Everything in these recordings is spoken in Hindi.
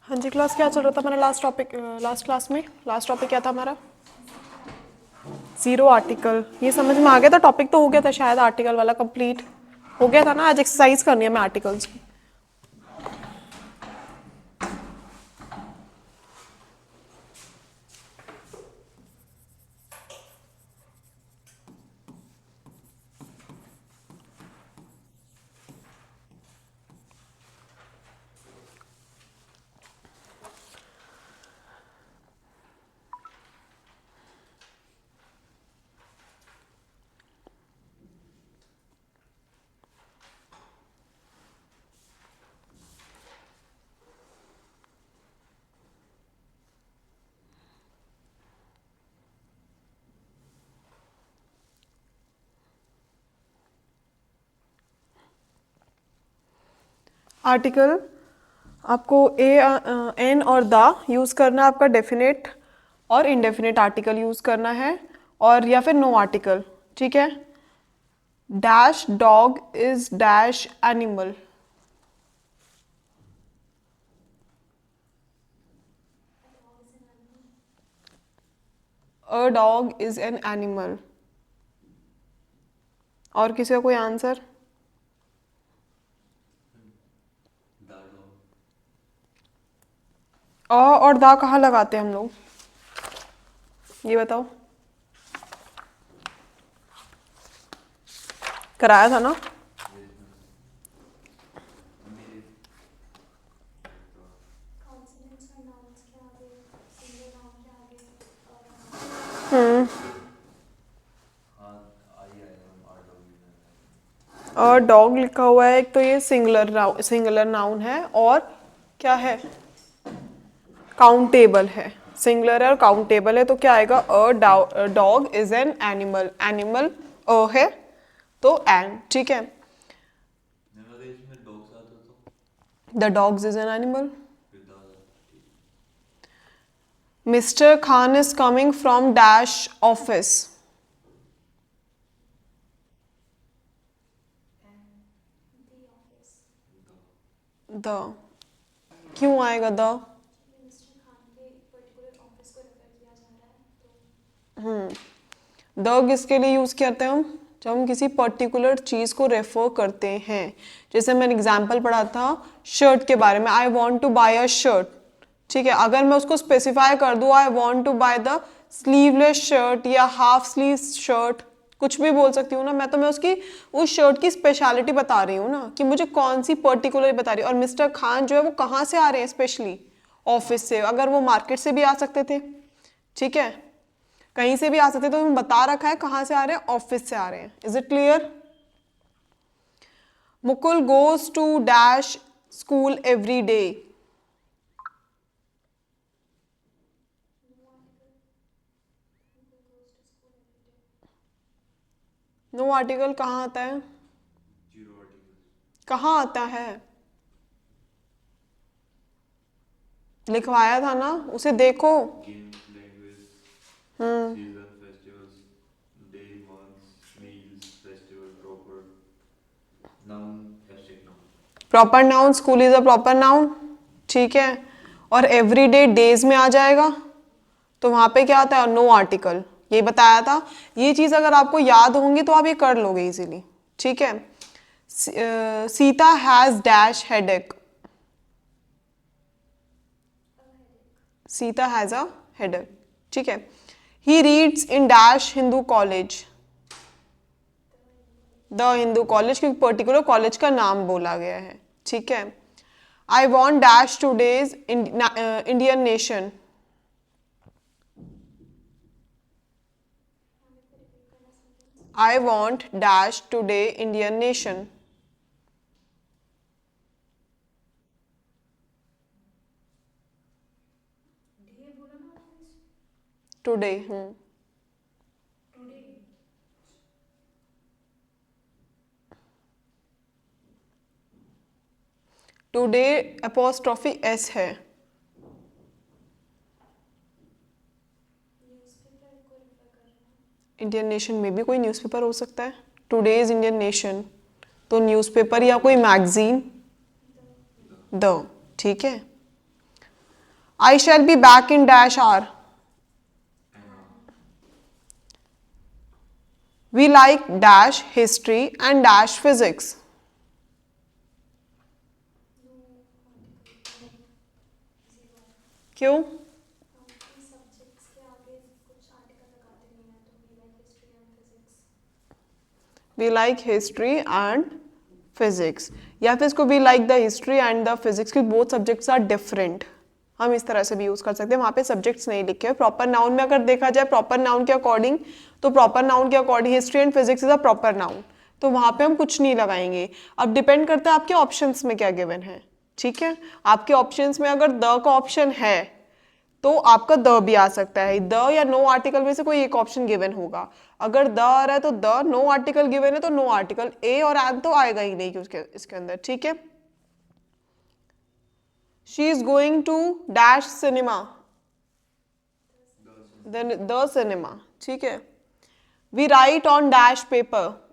हाँ जी क्लास, क्या चल रहा था हमारा लास्ट टॉपिक? लास्ट क्लास में लास्ट टॉपिक क्या था हमारा? Zero article. ये समझ में आ गया था? टॉपिक तो हो गया था शायद, आर्टिकल वाला कंप्लीट हो गया था ना। आज एक्सरसाइज करनी है मैं आर्टिकल्स की। आर्टिकल आपको एन और द यूज़ करना है, आपका डेफिनेट और इनडेफिनेट आर्टिकल यूज़ करना है, और या फिर नो आर्टिकल। ठीक है। Dash dog is dash animal. A dog is an animal. और किसी का कोई आंसर? अ और दा कहाँ लगाते हैं हम लोग, ये बताओ। कराया था ना? और डॉग लिखा हुआ है, एक तो ये सिंगुलर नाउन है, और क्या है? काउंटेबल है। सिंगुलर है और काउंटेबल है, तो क्या आएगा? अ dog is an animal. Animal अ है तो एन। ठीक है। The dogs is an animal. Mister Khan is coming from dash office. The क्यों आएगा द? द किसके लिए यूज करते हैं हम? जब हम किसी पर्टिकुलर चीज को रेफर करते हैं। जैसे मैंने एग्जांपल पढ़ा था शर्ट के बारे में, I want to buy a shirt. ठीक है, अगर मैं उसको स्पेसिफाई कर दूं, I want to buy the sleeveless shirt या हाफ स्लीव शर्ट, कुछ भी बोल सकती हूँ ना मैं, तो मैं उसकी उस शर्ट की स्पेशलिटी बता रही हूँ ना, कि मुझे कौन सी पर्टिकुलर बता रही हूँ। और मिस्टर खान जो है वो कहाँ से आ रहे हैं? स्पेशली ऑफिस से। अगर वो मार्केट से भी आ सकते थे, ठीक है, कहीं से भी आ सकते, तो बता रखा है कहां से आ रहे हैं, ऑफिस से आ रहे हैं। Is it clear? Mukul goes to dash school every day. No article कहाँ आता है? कहाँ आता है? लिखवाया था ना, उसे देखो। Proper noun, school is a proper noun. ठीक है। और एवरीडे डेज में आ जाएगा, तो वहां पे क्या आता है? No article. ये बताया था। ये चीज अगर आपको याद होंगी तो आप ये कर लोगे इजीली। ठीक है। Sita has dash headache. Sita has a headache. ठीक है। He reads in dash Hindu college. The Hindu college, क्योंकि पर्टिकुलर कॉलेज का नाम बोला गया है। ठीक है। I want dash today's Indian nation. I want dash today Indian nation. Today. Today apostrophe S है। इंडियन नेशन में भी कोई न्यूज़पेपर हो सकता है। टुडेज इंडियन नेशन तो न्यूज़पेपर या कोई मैगजीन। द। ठीक है। आई shall be back in dash hour. We like dash history and dash physics. क्यों? We like history and physics. या फिर इसको we like the history and the physics क्योंकि both subjects are different. हम इस तरह से भी यूज कर सकते हैं. वहाँ पे सब्जेक्ट्स नहीं लिखे. प्रॉपर नाउन में अगर देखा जाए प्रॉपर नाउन के अकॉर्डिंग, तो प्रॉपर नाउन के according history and physics is a proper noun, तो वहाँ पे हम कुछ नहीं लगाएंगे. अब डिपेंड करता है आपके ऑप्शंस में क्या गिवन है. ठीक है, आपके ऑप्शंस में अगर द का ऑप्शन है तो आपका द भी आ सकता है. द या नो आर्टिकल में से कोई एक ऑप्शन गिवन होगा. अगर द आ रहा है तो द, नो आर्टिकल गिवन है तो नो आर्टिकल. ए और एंड तो आएगा ही नहीं उसके इसके अंदर. ठीक है. She is going to dash cinema, then the cinema. ठीक है. We write on dash paper.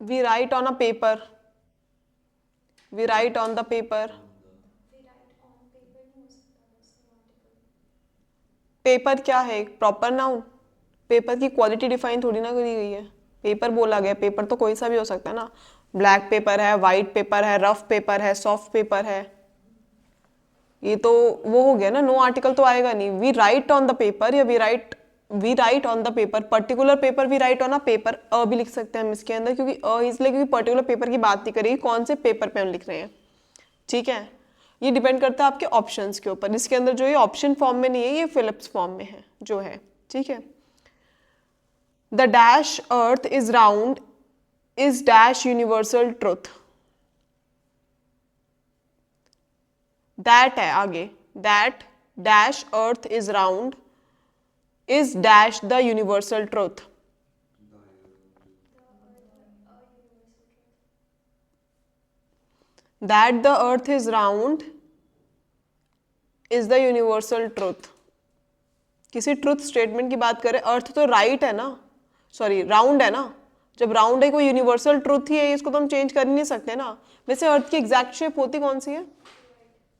We write on a paper. We write on the paper. Paper क्या है? Proper noun. पेपर की क्वालिटी डिफाइन थोड़ी ना करी गई है. पेपर बोला गया. पेपर तो कोई सा भी हो सकता है ना. ब्लैक पेपर है, वाइट पेपर है, रफ पेपर है, सॉफ्ट पेपर है. ये तो वो हो गया ना. नो आर्टिकल तो आएगा नहीं. We write on the paper या we write on the paper. Particular paper we write on a paper. A भी लिख सकते हैं हम इसके अंदर क्योंकि इसलिए क्योंकि पर्टिकुलर पेपर की बात नहीं करेगी, कौन से पेपर पे हम लिख रहे हैं. ठीक है. ये डिपेंड करता है आपके ऑप्शंस के ऊपर. इसके अंदर जो ये ऑप्शन फॉर्म में नहीं है, ये फिलिप्स फॉर्म में है जो है. ठीक है. The dash earth is round is dash universal truth. That है आगे. That dash earth is round is dash the universal truth. That the earth is round is the universal truth. किसी ट्रुथ स्टेटमेंट की बात करें. अर्थ तो राइट है ना, सॉरी राउंड है ना. जब राउंड है कोई यूनिवर्सल ट्रुथ ही है, इसको तो हम चेंज कर ही नहीं सकते ना. वैसे अर्थ की एग्जैक्ट शेप होती कौन सी है?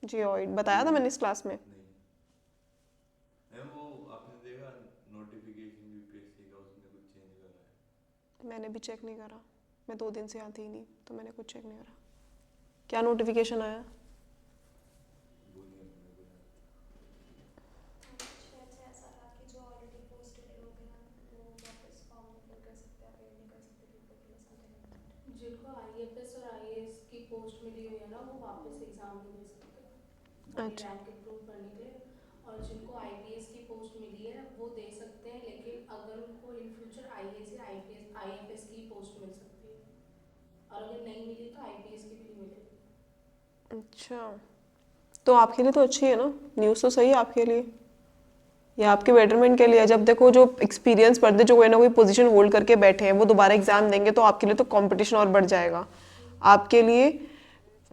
जियोइड. बताया था मैंने इस क्लास में. मैंने भी चेक नहीं करा. मैं 2 दिन से आती ही नहीं, तो मैंने कुछ चेक नहीं करा. क्या नोटिफिकेशन आया? जिनको आईएफएस और आईएएस की पोस्ट मिली हुई है ना, वो वापस एग्जाम नहीं दे सकते. अच्छा. रैंक इंप्रूव करने के लिए. और जिनको आईपीएस की पोस्ट मिली है वो दे सकते हैं, लेकिन अगर उनको इन फ्यूचर आईएएस या आईएफएस की पोस्ट मिल सकती है, और अगर नहीं मिली तो आईपीएस की भी नहीं मिलेगी. अच्छा, तो आपके लिए तो अच्छी है ना. न्यूज़ तो सही है आपके लिए. ये आपके बेटरमेंट के लिए. जब देखो जो एक्सपीरियंस पढ़ते जो कोई ना कोई पोजीशन होल्ड करके बैठे हैं, वो दोबारा एग्जाम देंगे तो आपके लिए तो कंपटीशन और बढ़ जाएगा. आपके लिए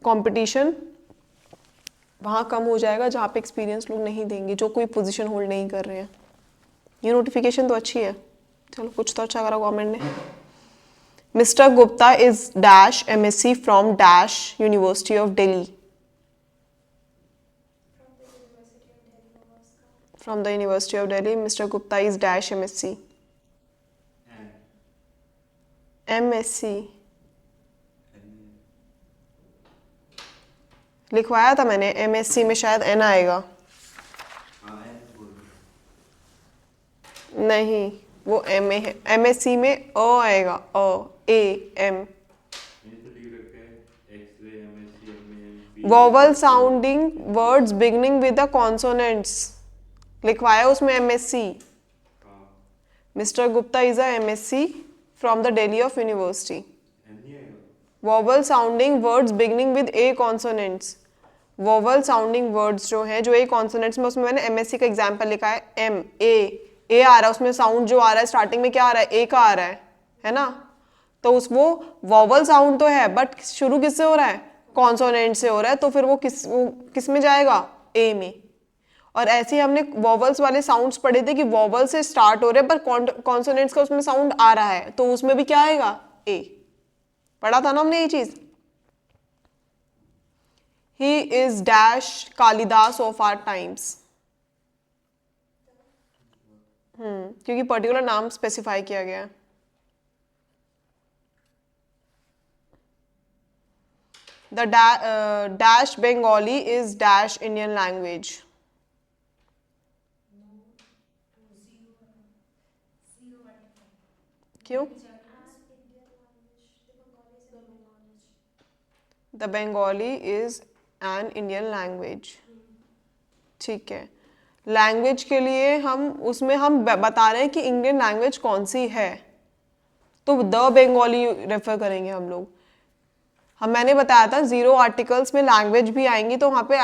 कंपटीशन वहाँ कम हो जाएगा जहाँ पे एक्सपीरियंस लोग नहीं देंगे, जो कोई पोजीशन होल्ड नहीं कर रहे हैं. ये नोटिफिकेशन तो अच्छी है. चलो कुछ तो अच्छा करा गवर्नमेंट ने. Mister Gupta is dash MSc from dash university of Delhi. From the University of Delhi, Mr. Gupta is dash MSc. MSc. लिखवाया था मैंने. MSc में शायद N आएगा. नहीं, वो MA है. MSc में A आएगा. A. Vowel sounding words beginning with the consonants. लिखवाया उसमें MSc. Mister Gupta is a MSc from the Delhi of university. Vowel sounding words beginning with A consonants. Vowel sounding words जो हैं, जो ए कॉन्सोनेंट्स में, उसमें मैंने MSc का एग्जांपल लिखा है. M A आ रहा है उसमें. साउंड जो आ रहा है स्टार्टिंग में क्या आ रहा है? ए का आ रहा है ना. तो उस वो वोवल साउंड तो है, बट शुरू किससे हो रहा है? कॉन्सोनेंट से हो रहा है. तो फिर वो किस में जाएगा? ए में. और ऐसे ही हमने वॉवल्स वाले साउंड्स पढ़े थे कि वॉवल से स्टार्ट हो रहे हैं पर कॉन्सोनेंट्स का उसमें साउंड आ रहा है, तो उसमें भी क्या आएगा, ए। पढ़ा था ना हमने ये चीज। He is dash Kalidas of our times. क्योंकि पर्टिकुलर नाम स्पेसिफाई किया गया है। The dash Bengali is dash Indian language. क्यों? The Bengali is an Indian language. ठीक है, लैंग्वेज के लिए हम उसमें हम बता रहे हैं कि इंडियन लैंग्वेज कौन सी है, तो द बंगाली रेफर करेंगे हम लोग। मैंने बताया था 0 आर्टिकल्स में लैंग्वेज भी आएंगी तो वहाँ पे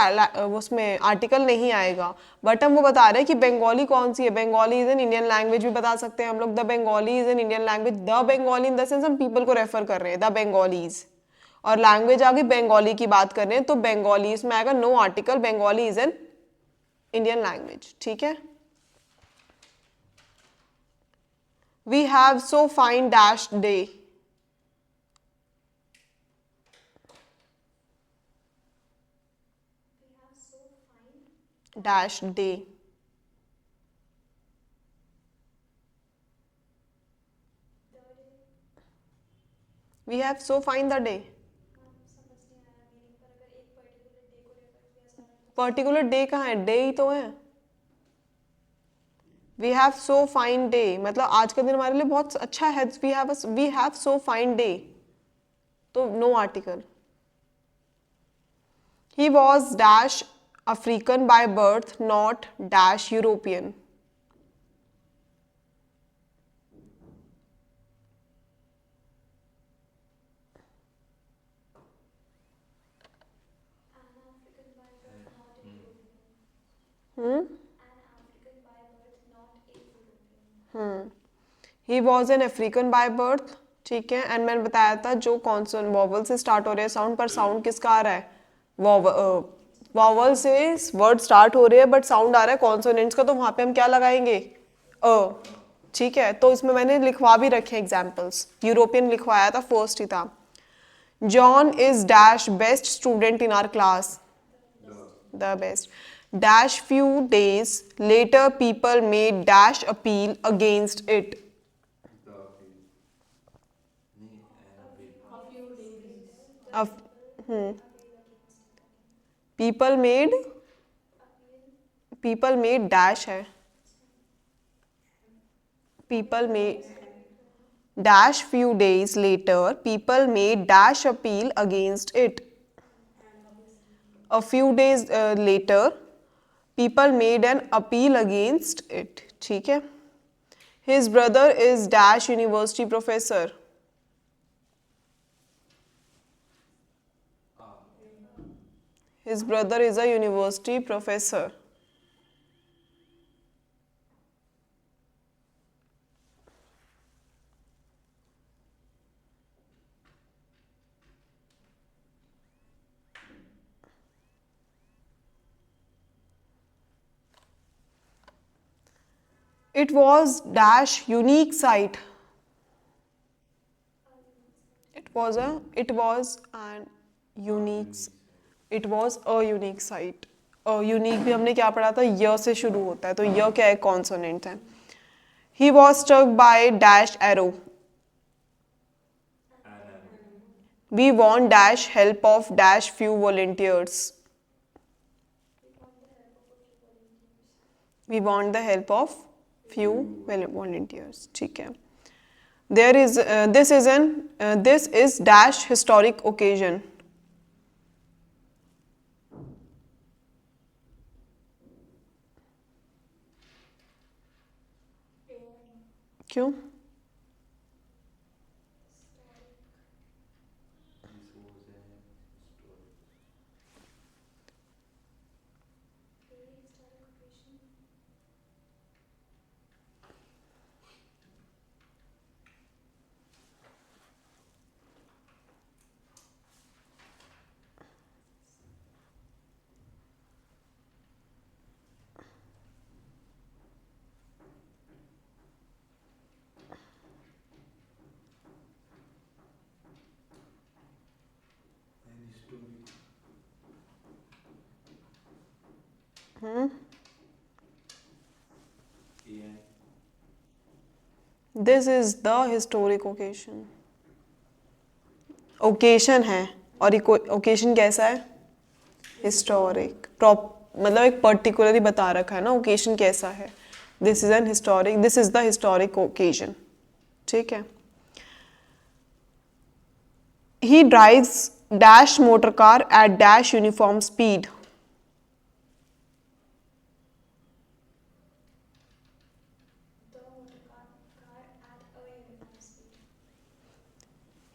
उसमें आर्टिकल नहीं आएगा, बट हम वो बता रहे हैं कि बंगाली कौन सी है। Bengali is an Indian language भी बता सकते हैं हम लोग। The Bengali is an Indian language. The Bengali in the sense हम पीपल को रेफर कर रहे हैं, द बंगालीज। और लैंग्वेज आ गई बंगाली की बात कर रहे हैं तो बंगाली इसमें आएगा no article, Bengali is an Indian language. ठीक है। We have so fine dash day. Dash day. We have so fine the day. Particular day कहाँ है, डे ही तो है। We have so fine day मतलब आज का दिन हमारे लिए बहुत अच्छा है। We have so fine day, तो no article. He was dash African by birth not dash European. He was an African by birth. ठीक है, एंड मैंने बताया था जो कॉन्सोन वॉवल से स्टार्ट हो रहे हैं साउंड, पर साउंड किसका आ रहा है, वॉवल से वर्ड स्टार्ट हो रहे हैं बट साउंड आ रहा है कॉन्सोनेंट्स का, तो वहां पे हम क्या लगाएंगे, अ। ठीक है, तो इसमें मैंने लिखवा भी रखे एग्जाम्पल्स। यूरोपियन लिखवाया था, फर्स्ट ही था। John is dash best student in our class, the best. Dash few days later people made dash appeal against it. Of, people made dash है, people made dash few days later people made dash appeal against it. A few days later people made an appeal against it. ठीक है। His brother is dash university professor. His brother is a university professor. It was dash unique site. It was an unique. It was a unique site. Unique भी हमने क्या पढ़ा था, य से शुरू होता है, तो य क्या है, कॉन्सोनेंट है। He was struck by dash arrow. We want dash help of dash few volunteers. We want the help of few volunteers. ठीक है। There is this is dash historic occasion. क्यों? This is the historic occasion. Occasion है और ओकेशन कैसा है? हिस्टोरिक। मतलब एक पर्टिकुलरली बता रखा है ना ओकेशन कैसा है। This is the historic occasion. ठीक है। ही drives dash motor car eight dash uniform speed.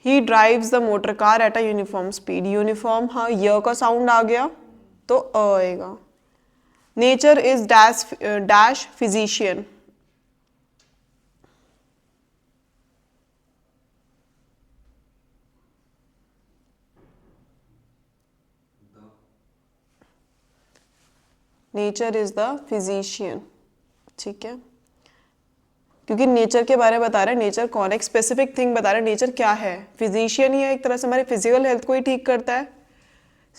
He drives the motor car at a uniform speed. Uniform, हाँ, य का साउंड आ गया तो अ आएगा। Nature is dash physician. Nature is the physician. ठीक है, क्योंकि नेचर के बारे में बता रहे हैं। नेचर कौन है? एक स्पेसिफिक थिंग बता रहे हैं। नेचर क्या है? फिजिशियन ही है, एक तरह से हमारी फिजिकल हेल्थ को ही ठीक करता है।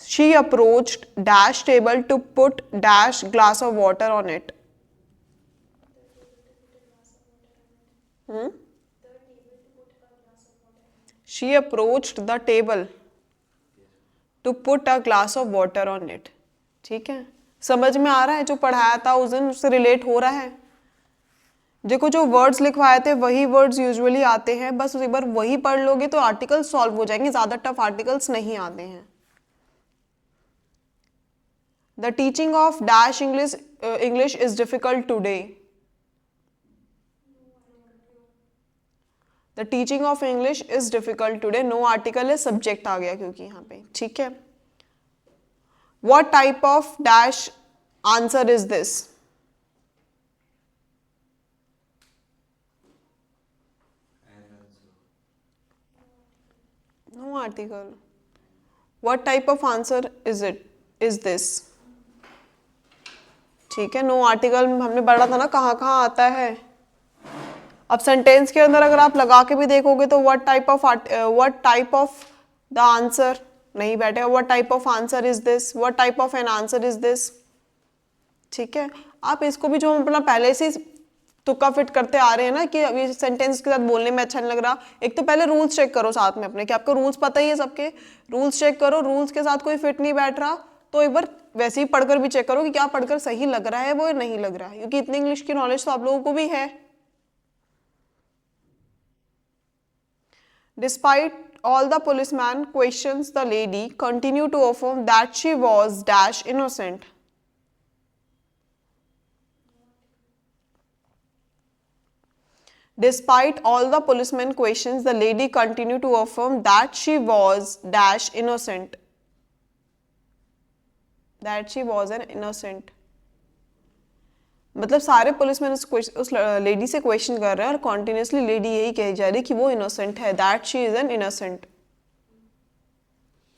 She approached dash table to put dash glass of water on it. She approached the table to put a glass of water on it. ठीक है, समझ में आ रहा है? जो पढ़ाया था उस दिन उससे रिलेट हो रहा है। देखो, जो वर्ड्स लिखवाए थे वही वर्ड्स यूजुअली आते हैं, बस एक बार वही पढ़ लोगे तो आर्टिकल सॉल्व हो जाएंगे, ज्यादा टफ आर्टिकल्स नहीं आते हैं। The teaching of dash English is difficult today. The teaching of English is difficult today. No article है, सब्जेक्ट आ गया क्योंकि यहाँ पे। ठीक है। What type of dash answer is this? No article. What type of answer is it? Is this? ठीक है, नो आर्टिकल हमने पढ़ा था ना कहाँ कहाँ आता है। अब सेंटेंस के अंदर अगर आप लगा के भी देखोगे तो what type of the answer नहीं बैठेगा। what type of answer is this? what type of an answer is this? ठीक है, आप इसको भी जो हम अपना पहले से तुक्का फिट करते आ रहे हैं ना कि अभी सेंटेंस के साथ बोलने में अच्छा नहीं लग रहा, एक तो पहले रूल्स चेक करो साथ में अपने कि आपको रूल्स पता ही है सबके। रूल्स चेक करो, रूल्स के साथ कोई फिट नहीं बैठ रहा तो एक बार वैसे ही पढ़कर भी चेक करो कि क्या पढ़कर सही लग रहा है वो नहीं लग रहा है, क्योंकि इतनी इंग्लिश की नॉलेज तो आप लोगों को भी है। Despite all the policeman questions, the lady continued to affirm that she was dash innocent. Despite all the policeman questions, the lady continued to affirm that she was dash innocent. That she was an innocent. मतलब सारे पुलिसमैन उस लेडी से क्वेश्चन कर रहे हैं और कॉन्टिन्यूसली लेडी यही कही जा रही है कि वो इनोसेंट है, that she is an innocent.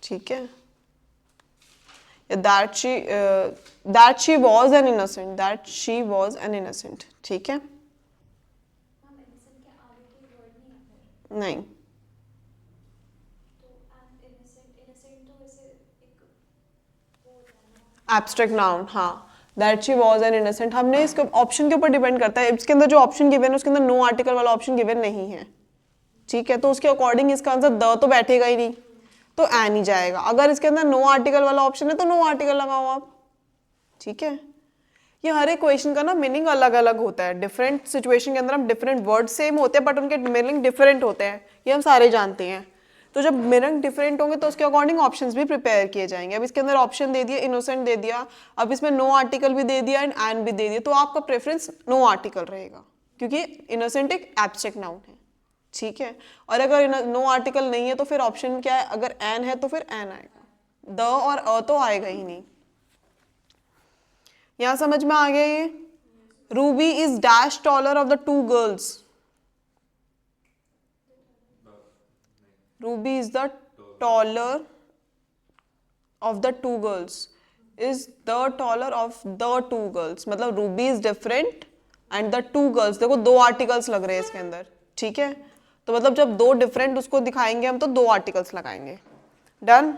ठीक है, that she was an innocent, that she was an innocent. ठीक है, नहीं, एब्स्ट्रैक्ट नाउन, हाँ, that she was an innocent. हमने इसके ऑप्शन के ऊपर डिपेंड करता है। इसके अंदर जो ऑप्शन गिवन है उसके अंदर नो आर्टिकल वाला ऑप्शन गिवन नहीं है। ठीक है, तो उसके अकॉर्डिंग इसका आंसर द तो बैठेगा ही नहीं, तो एन ही जाएगा। अगर इसके अंदर नो आर्टिकल वाला ऑप्शन है तो नो आर्टिकल लगाओ आप। ठीक है, ये हर एक क्वेश्चन का ना मीनिंग अलग अलग होता है। डिफरेंट सिचुएशन के अंदर हम डिफरेंट वर्ड सेम होते हैं बट उनके मीनिंग डिफरेंट होते हैं, ये हम सारे जानते हैं। तो जब मीनिंग डिफरेंट होंगे तो उसके अकॉर्डिंग ऑप्शंस भी प्रिपेयर किए जाएंगे। अब इसके अंदर ऑप्शन दे दिया, इनोसेंट दे दिया, अब इसमें नो आर्टिकल भी दे दिया एंड भी दे दिया, तो आपका प्रेफरेंस नो आर्टिकल रहेगा क्योंकि इनोसेंट एक एब्स्ट्रैक्ट नाउन है। ठीक है, और अगर नो आर्टिकल नहीं है तो फिर ऑप्शन क्या है? अगर एन है तो फिर एन आएगा, द और अ तो आएगा ही नहीं। यहां समझ में आ गया ये? Ruby is dash taller of the two girls. Ruby is the taller of the two girls, is the taller of the two girls, मतलब Ruby is different and the two girls. देखो दो आर्टिकल्स लग रहे हैं इसके अंदर। ठीक है, तो मतलब जब दो डिफरेंट उसको दिखाएंगे हम तो दो आर्टिकल्स लगाएंगे। डन।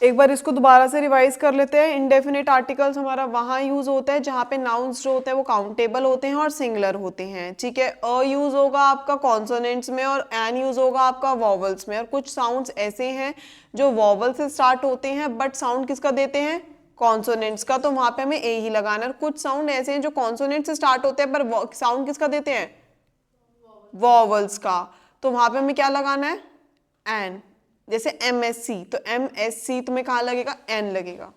एक बार इसको दोबारा से रिवाइज कर लेते हैं। इंडेफिनिट आर्टिकल्स हमारा वहाँ यूज होता है जहाँ पे नाउन्स जो होते हैं वो काउंटेबल होते हैं और सिंगुलर होते हैं, ठीक है। अ यूज होगा आपका कॉन्सोनेंट्स में और एन यूज होगा आपका वॉवल्स में। और कुछ साउंड्स ऐसे हैं जो वॉवल से स्टार्ट होते हैं बट साउंड किसका देते हैं, कॉन्सोनेंट्स का, तो वहाँ पे हमें ए ही लगाना है। और कुछ साउंड ऐसे हैं जो कॉन्सोनेंट से स्टार्ट होते हैं पर साउंड किसका देते हैं, वॉवल्स का, तो वहाँ पे हमें क्या लगाना है, एन। जैसे MSC, तो MSC तुम्हें कहाँ लगेगा, एन लगेगा,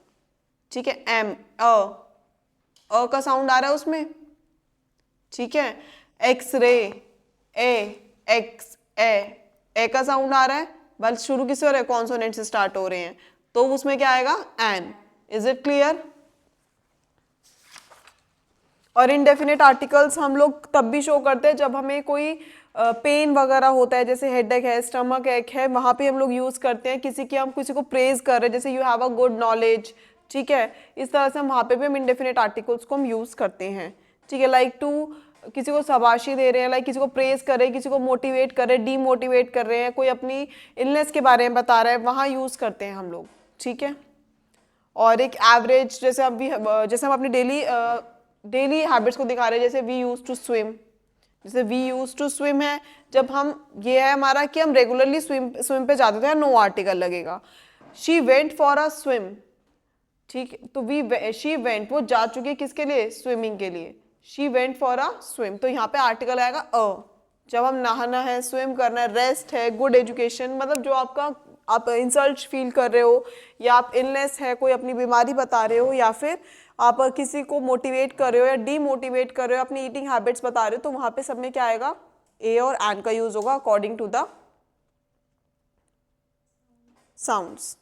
ठीक है। एम अ का साउंड आ रहा है उसमें, ठीक है। एक्सरे ए का साउंड आ रहा है, बल शुरू किससे हो रहा है, कॉन्सोनेंट से स्टार्ट हो रहे हैं, तो उसमें क्या आएगा, एन। Is it clear. और इनडेफिनेट आर्टिकल्स हम लोग तब भी शो करते हैं जब हमें कोई पेन वगैरह होता है, जैसे हेडेक है, स्टमक एक है, वहाँ पे हम लोग यूज़ करते हैं। हम किसी को प्रेज कर रहे हैं, जैसे you have a good knowledge, ठीक है, इस तरह से हम वहाँ पे भी हम इनडेफिनेट आर्टिकल्स को हम यूज़ करते हैं, ठीक है। लाइक टू, किसी को शाबाशी दे रहे हैं, लाइक किसी को प्रेज कर रहे हैं, किसी को मोटिवेट कर रहे हैं, डीमोटिवेट कर रहे हैं, कोई अपनी इलनेस के बारे में बता रहा है, वहाँ यूज़ करते हैं हम लोग, ठीक है। और एक एवरेज, जैसे हम अपनी डेली हैबिट्स को दिखा रहे हैं, जैसे वी यूज टू स्विम, जैसे वी यूज टू स्विम है, जब हम, ये है हमारा कि हम रेगुलरली स्विम पे जाते थे, नो आर्टिकल लगेगा। She went for a swim, ठीक है, तो शी वेंट, वो जा चुकी है किसके लिए, स्विमिंग के लिए, she went for a swim, तो यहाँ पे आर्टिकल आएगा अ। जब हम नहाना है, स्विम करना है, रेस्ट है, गुड एजुकेशन, मतलब जो आपका, आप इंसल्ट फील कर रहे हो, या आप इलनेस है, कोई अपनी बीमारी बता रहे हो, या फिर आप किसी को मोटिवेट कर रहे हो या डीमोटिवेट कर रहे हो, अपनी ईटिंग हैबिट्स बता रहे हो, तो वहाँ पे सब में क्या आएगा, ए और एन का यूज होगा अकॉर्डिंग टू द साउंड्स,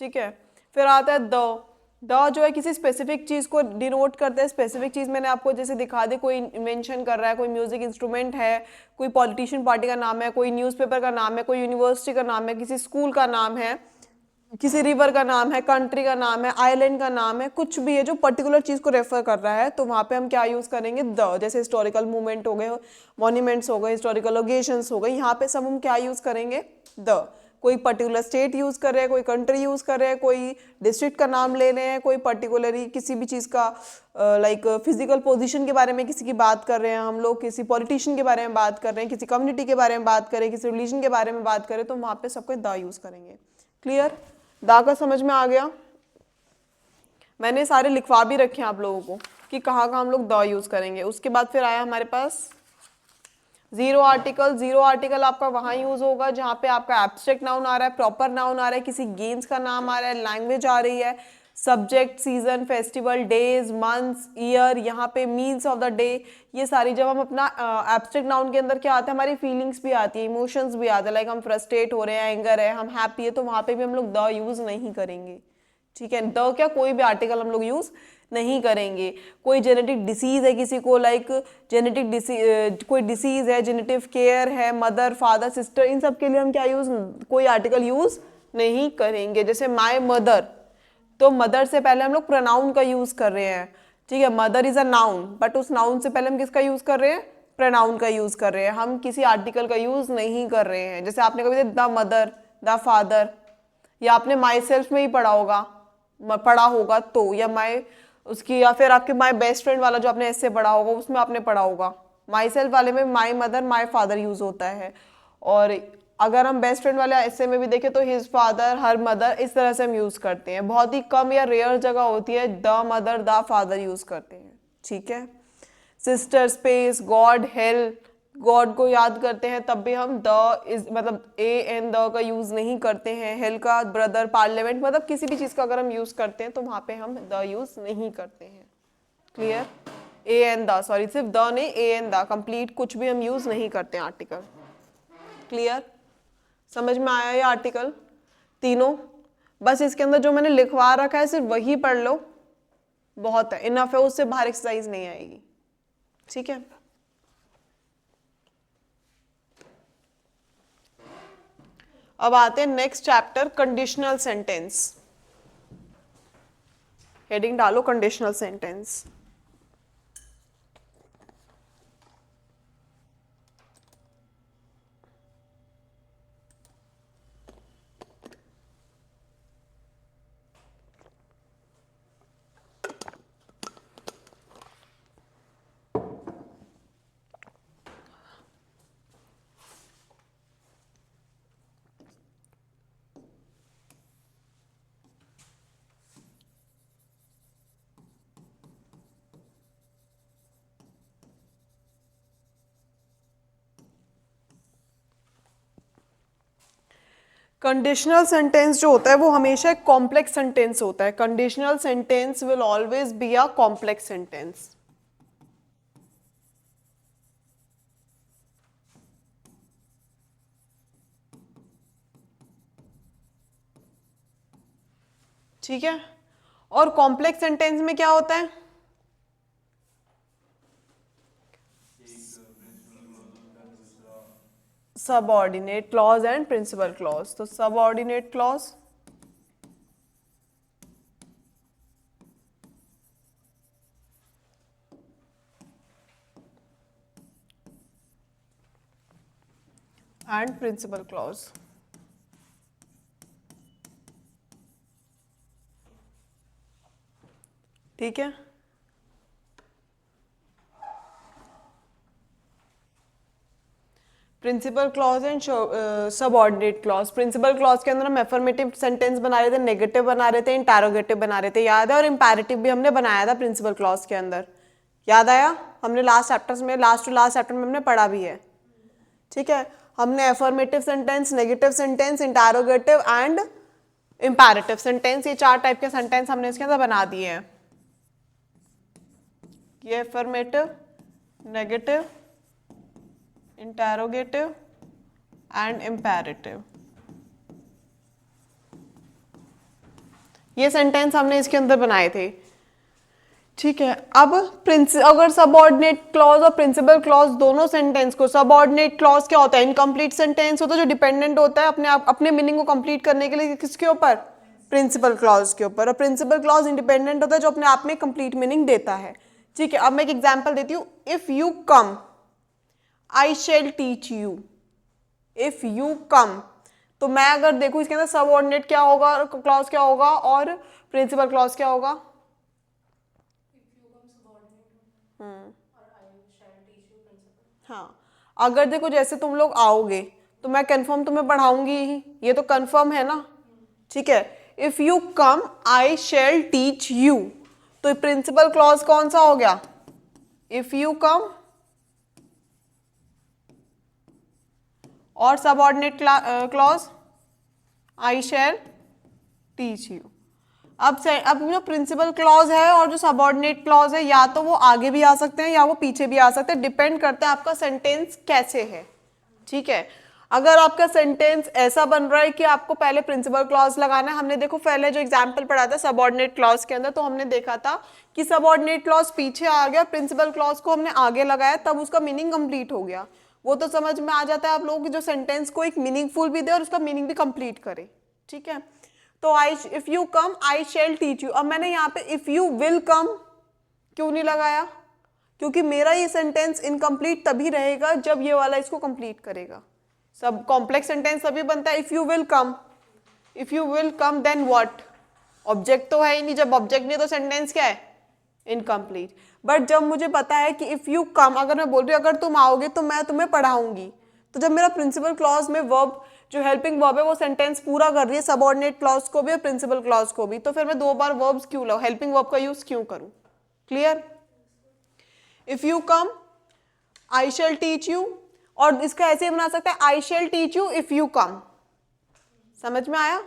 ठीक है। फिर आता है द जो है किसी स्पेसिफिक चीज़ को डिनोट करता है। स्पेसिफिक चीज़ मैंने आपको जैसे दिखा दी, कोई इन्वेंशन कर रहा है, कोई म्यूजिक इंस्ट्रूमेंट है, कोई पॉलिटिशियन पार्टी का नाम है, कोई न्यूज़पेपर का नाम है, कोई यूनिवर्सिटी का नाम है, किसी स्कूल का नाम है, किसी रिवर का नाम है, कंट्री का नाम है, आइलैंड का नाम है, कुछ भी है जो पर्टिकुलर चीज़ को रेफर कर रहा है, तो वहाँ पे हम क्या यूज़ करेंगे, द। जैसे हिस्टोरिकल मूवमेंट हो गए, मॉन्यूमेंट्स हो गए, हिस्टोरिकल लोकेशंस हो गए, यहाँ पे सब हम क्या यूज़ करेंगे, द। कोई पर्टिकुलर स्टेट यूज़ कर रहे हैं, कोई कंट्री यूज़ कर रहे हैं, कोई डिस्ट्रिक्ट का नाम ले रहे हैं, कोई पर्टिकुलरली किसी भी चीज़ का लाइक फिजिकल पोजीशन के बारे में किसी की बात कर रहे हैं हम लोग, किसी पॉलिटिशियन के बारे में बात कर रहे हैं, किसी कम्युनिटी के बारे में बात करें, किसी रिलीजन के बारे में बात करें, तो वहाँ पे सबको द यूज़ करेंगे। क्लियर, दा का समझ में आ गया। मैंने सारे लिखवा भी रखे हैं आप लोगों को कि कहाँ कहाँ हम लोग द यूज़ करेंगे। उसके बाद फिर आया हमारे पास जीरो आर्टिकल। जीरो आर्टिकल आपका वहाँ यूज़ होगा जहाँ पे आपका एब्स्ट्रैक्ट नाउन आ रहा है, प्रॉपर नाउन आ रहा है, किसी गेम्स का नाम आ रहा है, लैंग्वेज आ रही है, subject, season, festival, days, months, year, यहाँ पे मील्स ऑफ द डे, ये सारी जब हम अपना एब्स्ट्रैक्ट नाउन के अंदर क्या आता है, हमारी फीलिंग्स भी आती है, इमोशंस भी आते हैं, लाइक हम फ्रस्ट्रेट हो रहे हैं, एंगर है, हम हैप्पी है, तो वहाँ पे भी हम लोग द यूज़ नहीं करेंगे, ठीक है। द क्या, कोई भी आर्टिकल हम लोग यूज़ नहीं करेंगे। कोई जेनेटिक डिसीज है किसी को, लाइक जेनेटिक डिसीज, कोई डिसीज है, जेनेटिव केयर है, मदर, फादर, सिस्टर, इन सब के लिए हम क्या यूज़, कोई आर्टिकल यूज़ नहीं करेंगे। जैसे माय मदर, तो मदर से पहले हम लोग प्रोनाउन का यूज़ कर रहे हैं, ठीक है। Mother is a noun, but उस नाउन से पहले हम किसका यूज़ कर रहे हैं, प्रोनाउन का यूज़ कर रहे हैं, हम किसी आर्टिकल का यूज़ नहीं कर रहे हैं। जैसे आपने कभी द मदर, द फादर, या आपने माई सेल्फ में ही पढ़ा होगा तो, या माई उसकी, या फिर आपके माई बेस्ट फ्रेंड वाला जो आपने ऐसे पढ़ा होगा उसमें आपने पढ़ा होगा, माई सेल्फ वाले में my mother, my father use होता है। और अगर हम बेस्ट फ्रेंड वाले ऐसे में भी देखें तो हिज फादर, हर मदर, इस तरह से हम यूज करते हैं। बहुत ही कम या रेयर जगह होती है the mother, the father use करते हैं, ठीक है। Sister, space, God, hello, God को याद करते हैं तब भी हम द इज, मतलब ए एन द का यूज नहीं करते हैं। हेल का ब्रदर, पार्लियामेंट, मतलब किसी भी चीज का अगर हम यूज करते हैं तो वहां पे हम द यूज नहीं करते हैं। Clear, a an the, sorry सिर्फ द नहीं, ए एन द, कंप्लीट कुछ भी हम यूज नहीं करते हैं आर्टिकल। क्लियर, समझ में आया ये आर्टिकल तीनों। बस इसके अंदर जो मैंने लिखवा रखा है सिर्फ वही पढ़ लो, बहुत है, इनफ है, उससे बाहर एक्सरसाइज नहीं आएगी, ठीक है। अब आते हैं next chapter, conditional sentence. Heading डालो कंडीशनल सेंटेंस। कंडीशनल सेंटेंस जो होता है वो हमेशा एक कॉम्प्लेक्स सेंटेंस होता है. Conditional sentence will always be a complex sentence. ठीक है. और कॉम्प्लेक्स सेंटेंस में क्या होता है? Subordinate clause and principal clause. तो subordinate clause and principal clause. ठीक है. Principal clause and subordinate clause. Principal clause के अंदर हम एफर्मेटिव सेंटेंस बना रहे थे, नेगेटिव बना रहे थे, इंटरोगेटिव बना रहे थे, याद है? और इंपैरेटिव भी हमने बनाया था प्रिंसिपल क्लॉज के अंदर, याद आया? हमने लास्ट चैप्टर्स में, लास्ट टू लास्ट चैप्टर में हमने पढ़ा भी है. ठीक है. हमने affirmative sentence, negative sentence, interrogative and imperative sentence, ये 4 टाइप के सेंटेंस हमने इसके अंदर बना दिए हैं. ये affirmative, negative, interrogative and imperative, ये सेंटेंस हमने इसके अंदर बनाए थे. ठीक है. अब अगर सबऑर्डिनेट क्लॉज और प्रिंसिपल क्लॉज दोनों सेंटेंस को, सबऑर्डिनेट क्लॉज क्या होता है? इनकम्प्लीट सेंटेंस होता है जो डिपेंडेंट होता है अपने मीनिंग को कंप्लीट करने के लिए किसके ऊपर? प्रिंसिपल क्लॉज के ऊपर. और प्रिंसिपल क्लॉज इंडिपेंडेंट होता है जो अपने आप में कंप्लीट मीनिंग देता है. ठीक है. अब मैं एक एग्जाम्पल देती हूँ. If you come I shall teach you. If you कम, तो मैं अगर देखूँ इसके अंदर सबऑर्डिनेट क्या होगा, क्लॉज क्या होगा और प्रिंसिपल क्लॉज क्या होगा? हाँ. अगर देखो जैसे तुम लोग आओगे तो मैं कंफर्म तुम्हें पढ़ाऊंगी ही, ये तो कंफर्म है ना. ठीक है. If you come I shall teach you, तो प्रिंसिपल क्लॉज कौन सा हो गया? If you come. और subordinate clause I shall teach you. अब जो प्रिंसिपल क्लॉज है और जो सबऑर्डिनेट क्लॉज है, या तो वो आगे भी आ सकते हैं या वो पीछे भी आ सकते हैं, डिपेंड करता है आपका सेंटेंस कैसे है. ठीक है. अगर आपका सेंटेंस ऐसा बन रहा है कि आपको पहले प्रिंसिपल क्लॉज लगाना है, हमने देखो पहले जो एग्जांपल पढ़ा था सबऑर्डिनेट क्लॉज के अंदर, तो हमने देखा था कि सबऑर्डिनेट क्लॉज पीछे आ गया, प्रिंसिपल क्लॉज को हमने आगे लगाया, तब उसका मीनिंग कंप्लीट हो गया. वो तो समझ में आ जाता है आप लोगों की जो सेंटेंस को एक मीनिंगफुल भी दे और उसका मीनिंग भी कंप्लीट करे. ठीक है. तो if you come I shall teach you. अब मैंने यहाँ पे इफ यू विल कम क्यों नहीं लगाया? क्योंकि मेरा ये सेंटेंस इनकम्प्लीट तभी रहेगा जब ये वाला इसको कंप्लीट करेगा. सब कॉम्प्लेक्स सेंटेंस तभी बनता है if you will come. If you will come then what? Object तो है ही नहीं. जब ऑब्जेक्ट नहीं तो सेंटेंस क्या है? इनकम्प्लीट. बट जब मुझे पता है कि इफ यू कम, अगर मैं बोल रही हूँ अगर तुम आओगे तो मैं तुम्हें पढ़ाऊंगी, तो जब मेरा प्रिंसिपल क्लॉज में वर्ब जो हेल्पिंग वर्ब है वो सेंटेंस पूरा कर रही है, सबऑर्डिनेट क्लॉज को भी और प्रिंसिपल क्लॉज को भी, तो फिर मैं 2 बार वर्ब्स क्यों लाऊं, हेल्पिंग वर्ब का यूज क्यों करूं? Clear? If you come I shall teach you, और इसका ऐसे बना सकते हैं आई shall teach you if you कम. समझ में आया?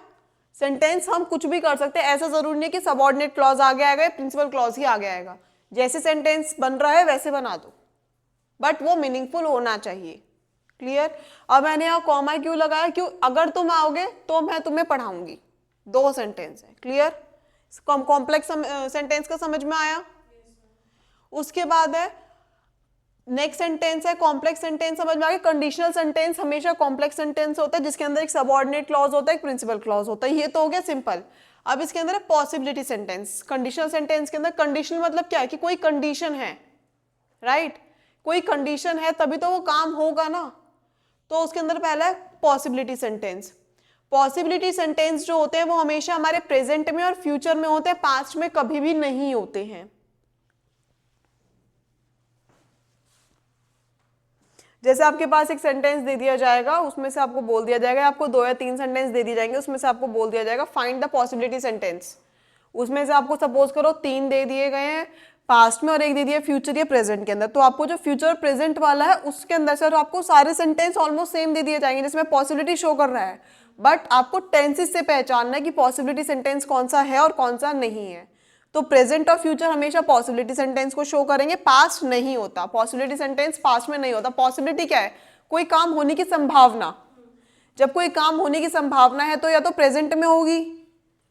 सेंटेंस हम कुछ भी कर सकते हैं, ऐसा जरूरी नहीं कि सबऑर्डिनेट क्लॉज आगे आएगा, प्रिंसिपल क्लॉज ही आगे आएगा. जैसे सेंटेंस बन रहा है वैसे बना दो, बट वो मीनिंगफुल होना चाहिए. क्लियर? अब मैंने यहाँ कॉमा क्यों लगाया? क्यों? अगर तुम आओगे तो मैं तुम्हें पढ़ाऊंगी, 2 सेंटेंस है. क्लियर? कॉम्प्लेक्स सेंटेंस का समझ में आया? उसके बाद है नेक्स्ट सेंटेंस है कॉम्प्लेक्स सेंटेंस. समझ में आ गया? कंडीशनल सेंटेंस हमेशा कॉम्प्लेक्स सेंटेंस होता है जिसके अंदर एक सबऑर्डिनेट क्लॉज होता है, एक प्रिंसिपल क्लॉज होता है. ये तो हो गया सिंपल. अब इसके अंदर है पॉसिबिलिटी सेंटेंस. कंडीशनल सेंटेंस के अंदर कंडीशनल मतलब क्या है? कि कोई कंडीशन है, राइट? कोई कंडीशन है तभी तो वो काम होगा ना. तो उसके अंदर पहला है पॉसिबिलिटी सेंटेंस. पॉसिबिलिटी सेंटेंस जो होते हैं वो हमेशा हमारे प्रेजेंट में और फ्यूचर में होते हैं, पास्ट में कभी भी नहीं होते हैं. जैसे आपके पास एक सेंटेंस दे दिया जाएगा, उसमें से आपको बोल दिया जाएगा, आपको 2 या 3 सेंटेंस दे दिए जाएंगे, उसमें से आपको बोल दिया जाएगा फाइंड द पॉसिबिलिटी सेंटेंस. उसमें से आपको सपोज करो 3 दे दिए गए हैं पास्ट में और 1 दे दिया फ्यूचर या प्रेजेंट के अंदर. तो आपको जो फ्यूचर प्रेजेंट वाला है उसके अंदर से आपको सारे सेंटेंस ऑलमोस्ट सेम दे दिए जाएंगे जिसमें पॉसिबिलिटी शो कर रहा है. बट आपको टेंसेस से पहचानना है कि पॉसिबिलिटी सेंटेंस कौन सा है और कौन सा नहीं है। तो प्रेजेंट और फ्यूचर हमेशा पॉसिबिलिटी सेंटेंस को शो करेंगे, पास्ट नहीं होता। पॉसिबिलिटी सेंटेंस पास्ट में नहीं होता। पॉसिबिलिटी क्या है? कोई काम होने की संभावना। जब कोई काम होने की संभावना है तो या तो प्रेजेंट में होगी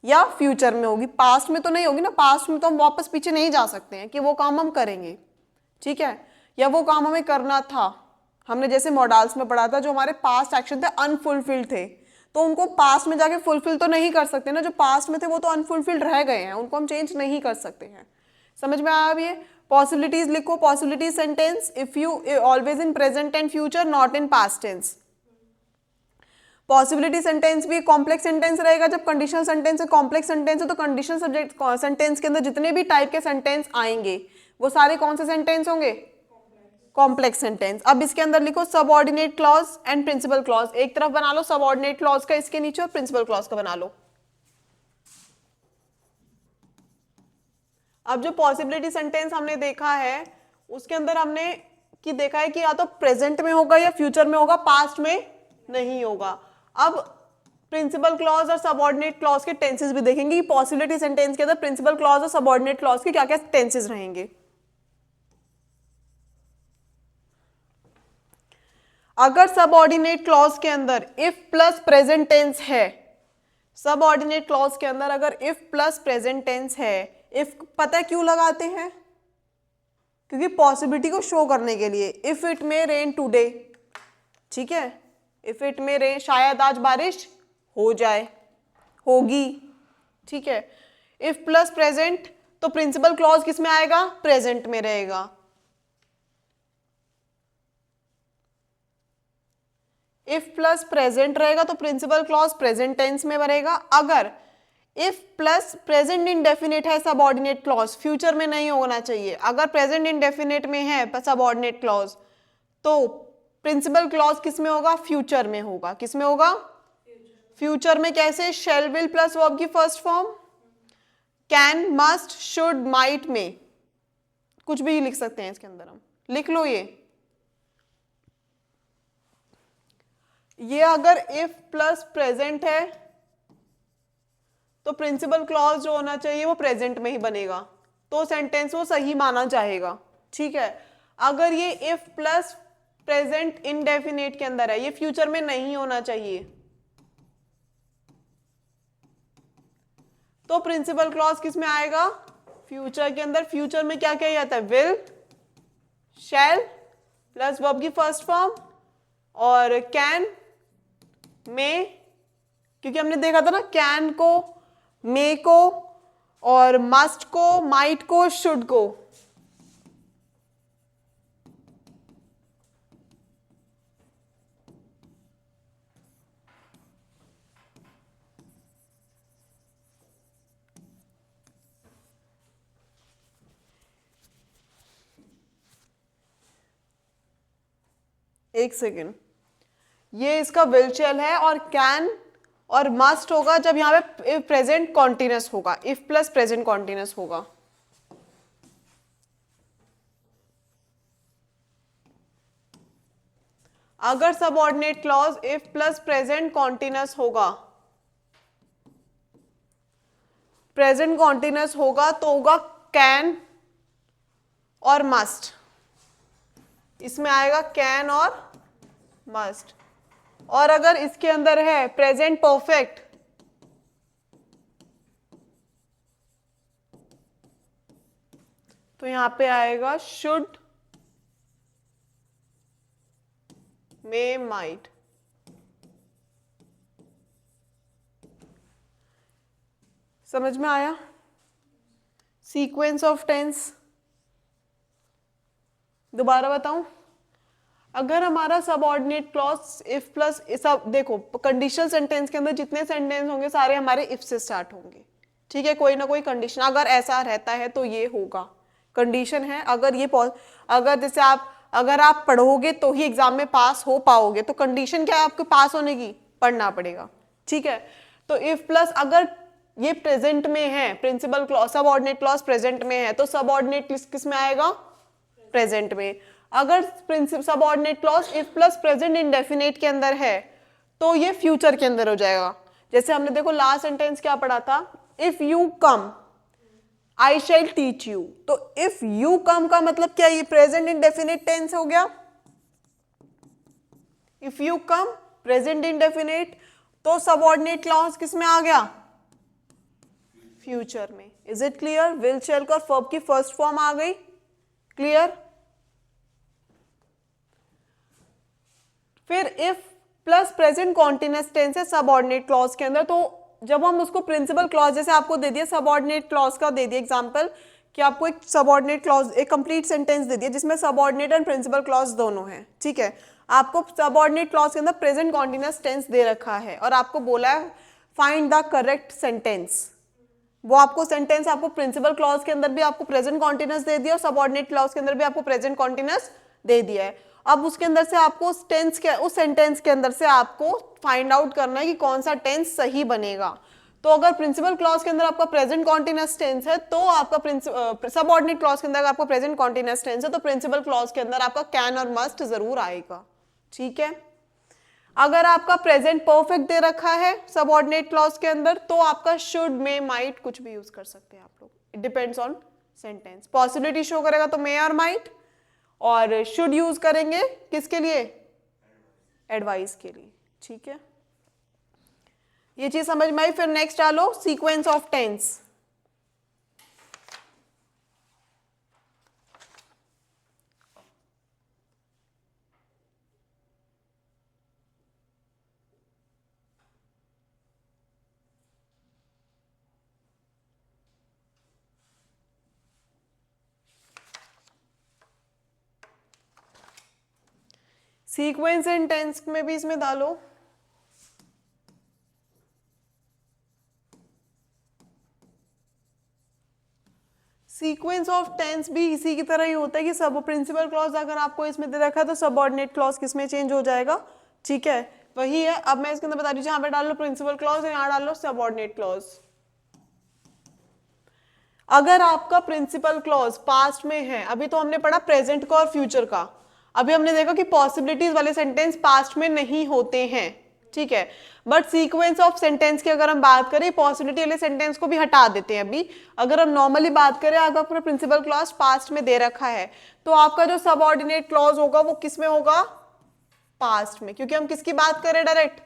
या फ्यूचर में होगी, पास्ट में तो नहीं होगी ना। पास्ट में तो हम वापस पीछे नहीं जा सकते हैं कि वो काम हम करेंगे, ठीक है, या वो काम हमें करना था। हमने जैसे मॉडल्स में पढ़ा था, जो हमारे पास्ट एक्शन थे अनफुलफिल्ड थे, तो उनको पास्ट में जाके फुलफिल तो नहीं कर सकते ना। जो पास्ट में थे वो तो अनफुलफिल्ड रह गए हैं, उनको हम चेंज नहीं कर सकते हैं। समझ में आया? अब ये पॉसिबिलिटीज लिखो। Possibility sentence if you always in present and future, not in past tense. Possibility sentence भी कॉम्प्लेक्स सेंटेंस रहेगा। जब कंडीशनल सेंटेंस है, कॉम्प्लेक्स सेंटेंस है, तो कंडीशनल सब्जेक्ट सेंटेंस के अंदर जितने भी टाइप के सेंटेंस आएंगे वो सारे कौन से सेंटेंस होंगे? Complex sentence. अब इसके अंदर लिखो subordinate clause and principal clause. एक तरफ बना लो सबऑर्डिनेट क्लॉज का इसके नीचे और प्रिंसिपल क्लॉज का बना लो। अब जो पॉसिबिलिटी सेंटेंस हमने देखा है उसके अंदर हमने कि देखा है कि या तो प्रेजेंट में होगा या फ्यूचर में होगा, पास्ट में नहीं होगा। अब प्रिंसिपल क्लॉज और सबऑर्डिनेट क्लॉज के टेंसेस भी देखेंगे कि पॉसिबिलिटी सेंटेंस के अंदर प्रिंसिपल क्लॉज और सबऑर्डिनेट क्लॉज के क्या क्या टेंसेस रहेंगे। अगर सबऑर्डिनेट क्लॉज के अंदर इफ प्लस प्रेजेंट टेंस है, सबऑर्डिनेट क्लॉज के अंदर अगर इफ प्लस प्रेजेंट टेंस है, इफ पता है क्यों लगाते हैं? क्योंकि पॉसिबिलिटी को शो करने के लिए। If it may rain today, ठीक है, इफ इट मे रेन, शायद आज बारिश हो जाए, होगी, ठीक है। इफ प्लस प्रेजेंट, तो प्रिंसिपल क्लॉज किस में आएगा? प्रेजेंट में रहेगा। इफ प्लस प्रेजेंट रहेगा तो प्रिंसिपल क्लॉज प्रेजेंट टेंस में बनेगा। अगर इफ प्लस प्रेजेंट इंडेफिनिट है सबऑर्डिनेट क्लॉज, फ्यूचर में नहीं होना चाहिए। अगर प्रेजेंट इंडेफिनिट में है सबऑर्डिनेट क्लॉज तो प्रिंसिपल क्लॉज किस में होगा? फ्यूचर में होगा। किस में होगा? फ्यूचर में। कैसे? शैल विल प्लस वर्ब की first form, can, must, should, might, में, कुछ भी लिख सकते हैं इसके अंदर हम। लिख लो ये अगर इफ प्लस प्रेजेंट है तो प्रिंसिपल क्लॉज जो होना चाहिए वो प्रेजेंट में ही बनेगा, तो सेंटेंस वो सही माना जाएगा, ठीक है। अगर ये इफ प्लस प्रेजेंट इंडेफिनिट के अंदर है, ये फ्यूचर में नहीं होना चाहिए, तो प्रिंसिपल क्लॉज किस में आएगा? फ्यूचर के अंदर। फ्यूचर में क्या किया जाता है? विल, शैल प्लस वर्ब की फर्स्ट फॉर्म और कैन, में, क्योंकि हमने देखा था ना कैन को, मे को और मस्ट को, माइट को, शुड को। एक सेकेंड, ये इसका विल शेल है और कैन और मस्ट होगा जब यहाँ पे प्रेजेंट कॉन्टिन्यूस होगा, इफ प्लस प्रेजेंट कॉन्टिन्यूस होगा। अगर subordinate clause if plus present continuous होगा, प्रेजेंट कॉन्टिन्यूस होगा तो होगा कैन और मस्ट। इसमें आएगा कैन और मस्ट। और अगर इसके अंदर है प्रेजेंट परफेक्ट, तो यहां पे आएगा शुड, मे, माइट। समझ में आया? सीक्वेंस ऑफ टेंस दोबारा बताऊं। अगर हमारा सबऑर्डिनेट क्लॉज इफ प्लस, सब देखो कंडीशनल सेंटेंस के अंदर जितने सेंटेंस होंगे सारे हमारे इफ से स्टार्ट होंगे, ठीक है। कोई ना कोई कंडीशन अगर ऐसा रहता है तो ये होगा, कंडीशन है। अगर ये अगर जैसे अगर आप पढ़ोगे तो ही एग्जाम में पास हो पाओगे, तो कंडीशन क्या है आपके पास होने की? पढ़ना पड़ेगा, ठीक है। तो इफ प्लस अगर ये प्रेजेंट में है, principal clause subordinate clause present में है, तो सबऑर्डिनेट किस में आएगा? प्रेजेंट में। अगर subordinate clause if plus present indefinite के अंदर है तो ये फ्यूचर के अंदर हो जाएगा। जैसे हमने देखो लास्ट सेंटेंस क्या पढ़ा था, if you come I shall teach you, तो इफ यू कम का मतलब क्या, ये प्रेजेंट इंडेफिनिट टेंस हो गया। If you come present indefinite, तो सबऑर्डिनेट क्लॉज किस में आ गया, फ्यूचर में। Is it clear? Will shall का वर्ब की फर्स्ट फॉर्म आ गई, क्लियर। फिर if plus present continuous tense है सबऑर्डिनेट क्लॉज के अंदर, तो जब हम उसको प्रिंसिपल क्लॉज, जैसे आपको दे दिया सबऑर्डिनेट क्लॉज का दे दिया एग्जांपल कि आपको एक सबऑर्डिनेट क्लॉज, एक कंप्लीट सेंटेंस दे दिया जिसमें सबऑर्डिनेट एंड प्रिंसिपल क्लॉज दोनों हैं, ठीक है। आपको सबऑर्डिनेट क्लॉज के अंदर प्रेजेंट कॉन्टिन्यूअस टेंस दे रखा है और आपको बोला है फाइंड द करेक्ट सेंटेंस। वो आपको सेंटेंस आपको प्रिंसिपल क्लॉज के अंदर भी आपको प्रेजेंट कॉन्टिन्यूअस दे दिया और सबऑर्डिनेट क्लॉज के अंदर भी आपको प्रेजेंट कॉन्टिन्यूअस दे दिया है। अब उसके अंदर से आपको उस सेंटेंस के अंदर से आपको फाइंड आउट करना है कि कौन सा टेंस सही बनेगा। तो अगर प्रिंसिपल क्लॉज के अंदर आपका प्रेजेंट कॉन्टिन्यूअस टेंस है, तो आपका सबऑर्डिनेट क्लॉज के अंदर आपका प्रेजेंट कॉन्टिन्यूअस टेंस है, तो प्रिंसिपल क्लॉज के अंदर आपका कैन और मस्ट जरूर आएगा, ठीक है। अगर आपका प्रेजेंट परफेक्ट दे रखा है सबऑर्डिनेट क्लॉज के अंदर, तो आपका शुड मे माइट कुछ भी यूज कर सकते हैं आप लोग, it depends on sentence. Possibility show करेगा तो मे और माइट, और शुड यूज करेंगे किसके लिए, एडवाइस के लिए, ठीक है। ये चीज समझ में आई। फिर नेक्स्ट डालो sequence of tense. Sequence and tense में भी इसमें डालो। सीक्वेंस ऑफ टेंस भी इसी की तरह ही होता है कि सब प्रिंसिपल क्लॉज अगर आपको इसमें दे रखा है तो सबऑर्डिनेट क्लॉज किस में चेंज हो जाएगा, ठीक है, वही है। अब मैं इसके अंदर बता दीजिए, यहाँ पे डाल लो प्रिंसिपल क्लॉज, यहाँ डाल लो सबऑर्डिनेट क्लॉज। अगर आपका प्रिंसिपल क्लॉज पास्ट में है, अभी तो हमने पढ़ा प्रेजेंट का और फ्यूचर का, अभी हमने देखा कि पॉसिबिलिटीज वाले सेंटेंस पास्ट में नहीं होते हैं, ठीक है। बट सीक्वेंस ऑफ सेंटेंस की अगर हम बात करें, पॉसिबिलिटी वाले सेंटेंस को भी हटा देते हैं अभी। अगर हम नॉर्मली बात करें, अगर आपका प्रिंसिपल क्लॉज पास्ट में दे रखा है, तो आपका जो सबऑर्डिनेट क्लॉज होगा वो किस में होगा, पास्ट में, क्योंकि हम किसकी बात कर रहे हैं, डायरेक्ट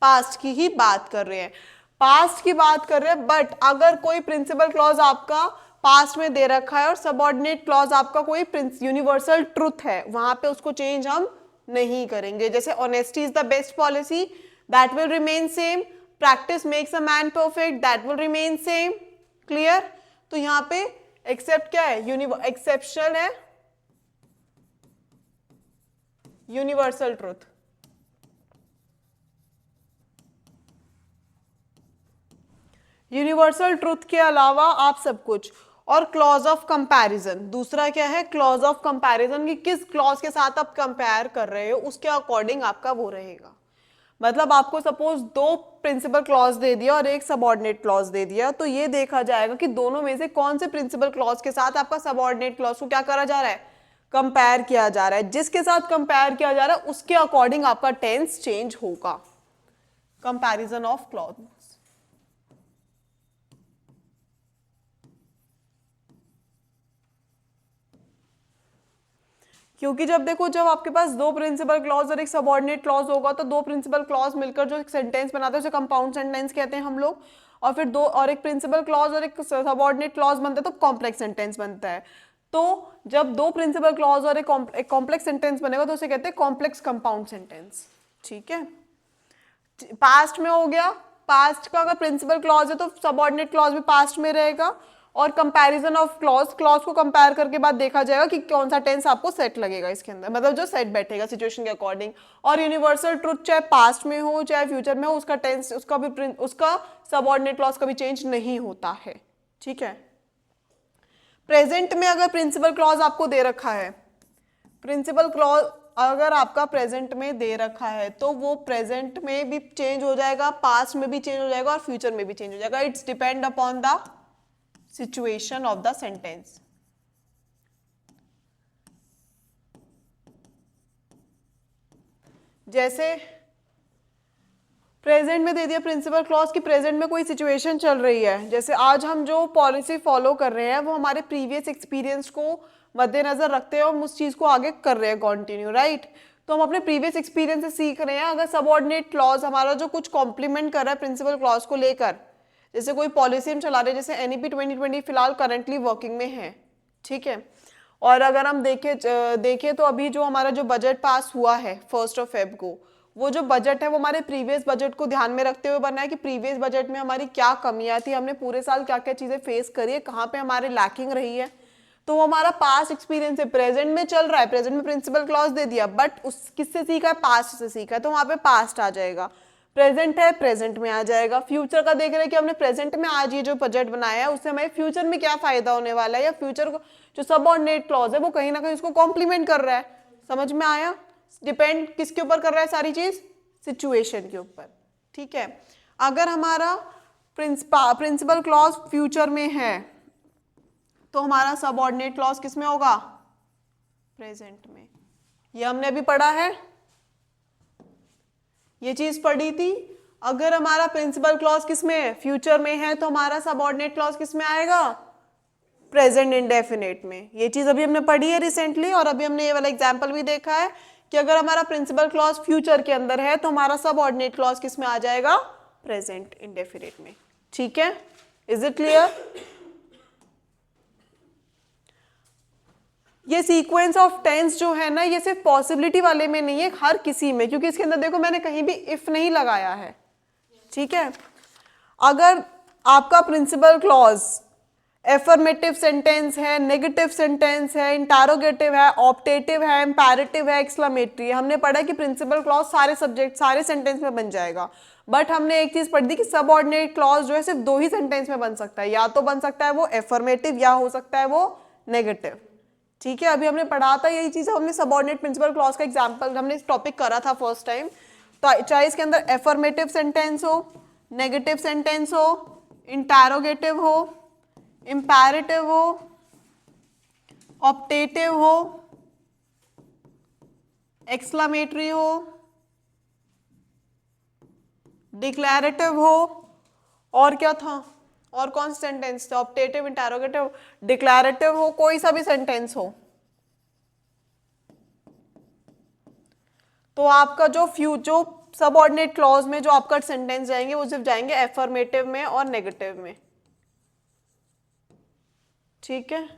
पास्ट की ही बात कर रहे हैं, पास्ट की बात कर रहे हैं। बट अगर कोई प्रिंसिपल क्लॉज आपका पास्ट में दे रखा है और सबऑर्डिनेट क्लॉज आपका कोई यूनिवर्सल ट्रुथ है, वहां पे उसको चेंज हम नहीं करेंगे। जैसे honesty is the best policy, that will remain same. Practice makes a man perfect, that will remain same, clear. तो यहाँ पे एक्सेप्ट क्या है, एक्सेप्शन है यूनिवर्सल ट्रुथ। यूनिवर्सल ट्रुथ के अलावा आप सब कुछ। और क्लॉज ऑफ कंपैरिजन, दूसरा क्या है, क्लॉज ऑफ कंपैरिजन, कि किस क्लॉज के साथ आप कंपेयर कर रहे हो उसके अकॉर्डिंग आपका वो रहेगा। मतलब आपको सपोज दो प्रिंसिपल क्लॉज दे दिया और एक सबऑर्डिनेट क्लॉज दे दिया, तो ये देखा जाएगा कि दोनों में से कौन से प्रिंसिपल क्लॉज के साथ आपका सबऑर्डिनेट क्लॉज को क्या करा जा रहा है, कंपेयर किया जा रहा है। जिसके साथ कंपेयर किया जा रहा है उसके अकॉर्डिंग आपका टेंस चेंज होगा। Comparison of clause. क्योंकि जब देखो, जब आपके पास दो प्रिंसिपल क्लॉज और एक सबऑर्डिनेट क्लॉज होगा, तो दो प्रिंसिपल क्लॉज मिलकर जो एक सेंटेंस बनाते हैं उसे कंपाउंड सेंटेंस कहते हैं हम लोग। और फिर दो और एक प्रिंसिपल क्लॉज और एक सबऑर्डिनेट क्लॉज बनता है तो कॉम्प्लेक्स सेंटेंस बनता है। तो जब दो प्रिंसिपल क्लॉज और एक कॉम्प्लेक्स सेंटेंस बनेगा तो उसे कहते हैं कॉम्प्लेक्स कंपाउंड सेंटेंस, ठीक है। पास्ट में हो गया, पास्ट का अगर प्रिंसिपल क्लॉज है तो सबऑर्डिनेट क्लॉज भी पास्ट में रहेगा। और कंपैरिजन ऑफ क्लॉज, क्लॉज को कंपेयर करके बाद देखा जाएगा कि कौन सा टेंस आपको सेट लगेगा इसके अंदर, मतलब जो सेट बैठेगा सिचुएशन के अकॉर्डिंग। और यूनिवर्सल ट्रुथ चाहे पास्ट में हो चाहे फ्यूचर में हो, उसका टेंस, उसका सबऑर्डिनेट क्लॉज कभी चेंज नहीं होता है, ठीक है। प्रेजेंट में अगर प्रिंसिपल क्लॉज आपको दे रखा है, प्रिंसिपल क्लॉज अगर आपका प्रेजेंट में दे रखा है, तो वो प्रेजेंट में भी चेंज हो जाएगा, पास्ट में भी चेंज हो जाएगा और फ्यूचर में भी चेंज हो जाएगा। It's depend upon the situation of the sentence. जैसे प्रेजेंट में दे दिया प्रिंसिपल क्लॉज की प्रेजेंट में कोई सिचुएशन चल रही है, जैसे आज हम जो पॉलिसी फॉलो कर रहे हैं वो हमारे प्रीवियस एक्सपीरियंस को मद्देनजर रखते हैं, हम उस चीज़ को आगे कर रहे हैं कंटिन्यू, राइट। तो हम अपने प्रीवियस एक्सपीरियंस से सीख रहे हैं। अगर सबऑर्डिनेट क्लॉज हमारा जो कुछ कॉम्प्लीमेंट कर रहा है प्रिंसिपल क्लॉज को लेकर, जैसे कोई पॉलिसी हम चला रहे हैं, जैसे NEP 2020 फिलहाल करंटली वर्किंग में है, ठीक है। और अगर हम देखें तो अभी जो हमारा जो बजट पास हुआ है 1 Feb को, वो जो बजट है वो हमारे प्रीवियस बजट को ध्यान में रखते हुए बना है कि प्रीवियस बजट में हमारी क्या कमियां थी, हमने पूरे साल क्या क्या चीज़ें फेस करी है, कहाँ पे हमारे लैकिंग रही है। तो वो हमारा पास्ट एक्सपीरियंस है, प्रेजेंट में चल रहा है, प्रेजेंट में प्रिंसिपल क्लॉज दे दिया, बट उस किससे सीखा है, पास्ट से सीखा है, तो वहाँ पे पास्ट आ जाएगा। प्रेजेंट है, प्रेजेंट में आ जाएगा। फ्यूचर का देख रहे हैं कि हमने प्रेजेंट में आज ये जो बजट बनाया है उससे हमें फ्यूचर में क्या फायदा होने वाला है, या फ्यूचर को जो सबऑर्डिनेट क्लॉज है वो कहीं ना कहीं उसको कॉम्प्लीमेंट कर रहा है। समझ में आया? डिपेंड किसके ऊपर कर रहा है सारी चीज, सिचुएशन के ऊपर, ठीक है। अगर हमारा प्रिंसिपल क्लॉज फ्यूचर में है तो हमारा सबऑर्डिनेट क्लॉज किस में होगा, प्रेजेंट में। ये हमने अभी पढ़ा है, ये चीज पढ़ी थी। अगर हमारा प्रिंसिपल क्लॉज किस में है, फ्यूचर में है, तो हमारा सबऑर्डिनेट क्लॉज किस में आएगा, प्रेजेंट इंडेफिनिट में। ये चीज अभी हमने पढ़ी है रिसेंटली, और अभी हमने ये वाला एग्जांपल भी देखा है कि अगर हमारा प्रिंसिपल क्लॉज फ्यूचर के अंदर है तो हमारा सबऑर्डिनेट क्लॉज किस में आ जाएगा, प्रेजेंट इंडेफिनिट में, ठीक है। Is it clear? ये सीक्वेंस ऑफ टेंस जो है ना, ये सिर्फ पॉसिबिलिटी वाले में नहीं है, हर किसी में, क्योंकि इसके अंदर देखो मैंने कहीं भी इफ नहीं लगाया है, ठीक है। अगर आपका प्रिंसिपल क्लॉज एफर्मेटिव सेंटेंस है, नेगेटिव सेंटेंस है, इंटरोगेटिव है, ऑप्टेटिव है, इंपैरेटिव है, एक्सक्लेमेटरी है, हमने पढ़ा कि प्रिंसिपल क्लॉज सारे सब्जेक्ट सारे सेंटेंस में बन जाएगा। बट हमने एक चीज पढ़ी थी कि सबऑर्डिनेट क्लॉज जो है सिर्फ 2 ही सेंटेंस में बन सकता है, या तो बन सकता है वो एफर्मेटिव या हो सकता है वो नेगेटिव, ठीक है। अभी हमने पढ़ा था यही चीज, हमने सबऑर्डिनेट प्रिंसिपल क्लॉज का एग्जांपल हमने इस टॉपिक करा था फर्स्ट टाइम। तो चाहे इसके अंदर एफर्मेटिव सेंटेंस हो, नेगेटिव सेंटेंस हो, इंटरोगेटिव हो, इंपैरेटिव हो, ऑप्टेटिव हो, एक्सक्लेमेटरी हो, डिक्लेरेटिव हो, और क्या था, और कौन सा सेंटेंस था, ऑप्टेटिव, इंटरोगेटिव, डिक्लेरेटिव हो, कोई सा भी सेंटेंस हो, तो आपका जो सबऑर्डिनेट क्लॉज में जो आपका सेंटेंस जाएंगे वो सिर्फ जाएंगे एफर्मेटिव में और नेगेटिव में, ठीक है।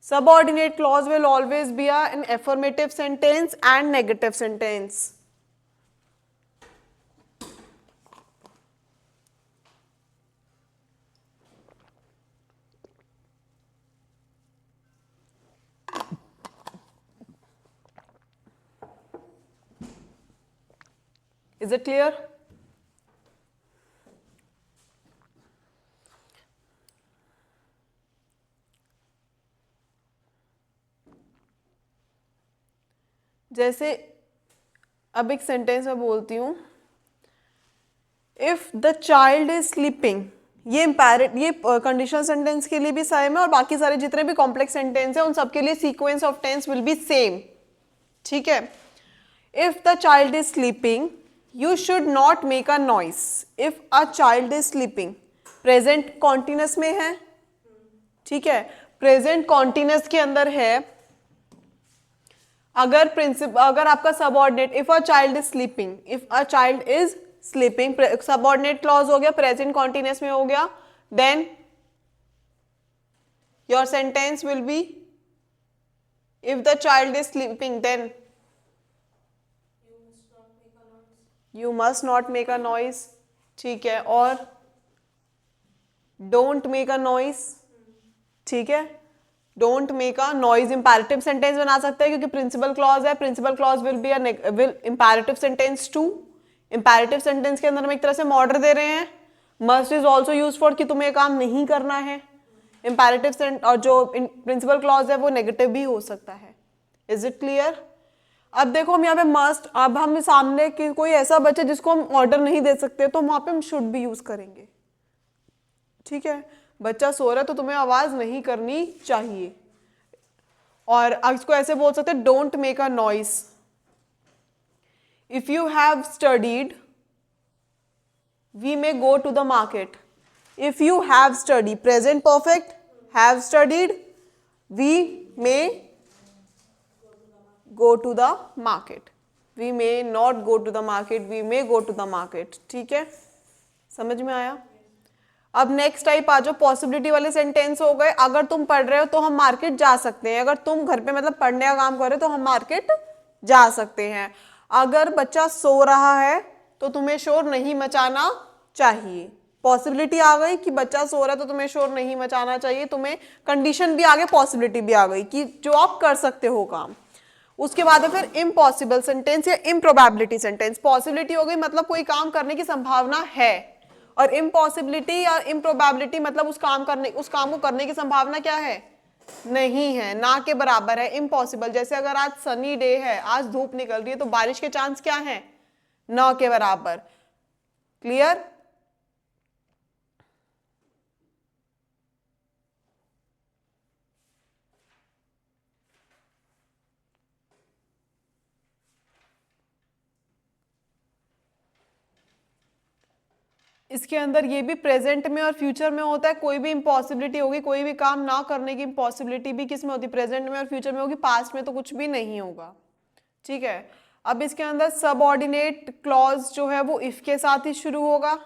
Subordinate clause will always be an affirmative sentence and negative sentence. Is it clear? जैसे अब एक सेंटेंस में बोलती हूँ, if the child is sleeping, ये कंडीशनल सेंटेंस के लिए भी सेम है, और बाकी सारे जितने भी कॉम्प्लेक्स सेंटेंस है उन सबके लिए sequence of tense will be same, ठीक है। If the child is sleeping you should not make a noise. If a child is sleeping, present continuous में है, ठीक है, प्रेजेंट कॉन्टिन्यूस के अंदर है। अगर आपका subordinate if a child is sleeping, if a child is sleeping, subordinate clause हो गया, प्रेजेंट कॉन्टिन्यूस में हो गया, then your sentence will be if the child is sleeping then you must not make a noise, ठीक है, और डोंट मेक अ नॉइस, ठीक है, don't make a noise imperative sentence बना सकते हैं क्योंकि प्रिंसिपल क्लॉज है, principal clause will be will imperative sentence to. Imperative sentence के अंदर हम एक तरह से ऑर्डर दे रहे हैं, must is also use for कि तुम्हें काम नहीं करना है। इंपैरेटिव और जो प्रिंसिपल क्लॉज है वो नेगेटिव भी हो सकता है। Is it clear? अब देखो हम यहाँ पे मस्ट, अब हम सामने की कोई ऐसा बच्चा जिसको हम ऑर्डर नहीं दे सकते तो वहां पे हम शुड भी यूज करेंगे, ठीक है। बच्चा सो रहा है तो तुम्हें आवाज नहीं करनी चाहिए, और इसको ऐसे बोल सकते हैं don't make a noise. If you have studied we may go to the market. If you have study, present perfect, have studied, we may go to the market. We may not go to the market, we may go to the market. ठीक है, समझ में आया. अब नेक्स्ट टाइप आ जाओ, पॉसिबिलिटी वाले सेंटेंस हो गए. अगर तुम पढ़ रहे हो तो हम मार्केट जा सकते हैं. अगर तुम घर पे मतलब पढ़ने का काम कर रहे हो तो हम मार्केट जा सकते हैं. अगर बच्चा सो रहा है तो तुम्हें शोर नहीं मचाना चाहिए. पॉसिबिलिटी आ गई कि बच्चा सो रहा है तो तुम्हें शोर नहीं मचाना चाहिए. तुम्हें कंडीशन भी आ गई, पॉसिबिलिटी भी आ गई कि जो आप कर सकते हो काम. उसके बाद है फिर इम्पॉसिबल सेंटेंस या इम्प्रोबेबिलिटी सेंटेंस. पॉसिबिलिटी हो गई मतलब कोई काम करने की संभावना है, और इम्पॉसिबिलिटी या इम्प्रोबेबिलिटी मतलब उस काम को करने की संभावना क्या है, नहीं है, ना के बराबर है. इम्पॉसिबल, जैसे अगर आज सनी डे है, आज धूप निकल रही है, तो बारिश के चांस क्या है, ना के बराबर. क्लियर. इसके अंदर ये भी प्रेजेंट में और फ्यूचर में होता है. कोई भी इम्पॉसिबिलिटी होगी, कोई भी काम ना करने की इम्पॉसिबिलिटी भी किस में होती है, प्रेजेंट में और फ्यूचर में होगी. पास्ट में तो कुछ भी नहीं होगा. ठीक है. अब इसके अंदर सबऑर्डिनेट क्लॉज जो है वो इफ के साथ ही शुरू होगा,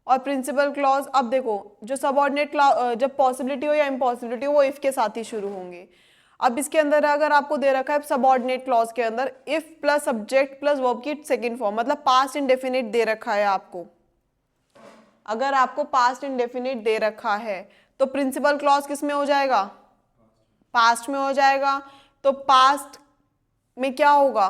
और प्रिंसिपल क्लॉज, अब देखो जो सबऑर्डिनेट जब पॉसिबिलिटी हो या इम्पॉसिबिलिटी हो वो इफ के साथ ही शुरू होंगे. अब इसके अंदर अगर आपको दे रखा है सबऑर्डिनेट क्लॉज के अंदर if plus subject plus verb की सेकंड फॉर्म, मतलब पास्ट इंडेफिनिट दे रखा है आपको. अगर आपको पास्ट इंडेफिनिट दे रखा है तो प्रिंसिपल क्लॉज किस में हो जाएगा, पास्ट में हो जाएगा. तो पास्ट में क्या होगा,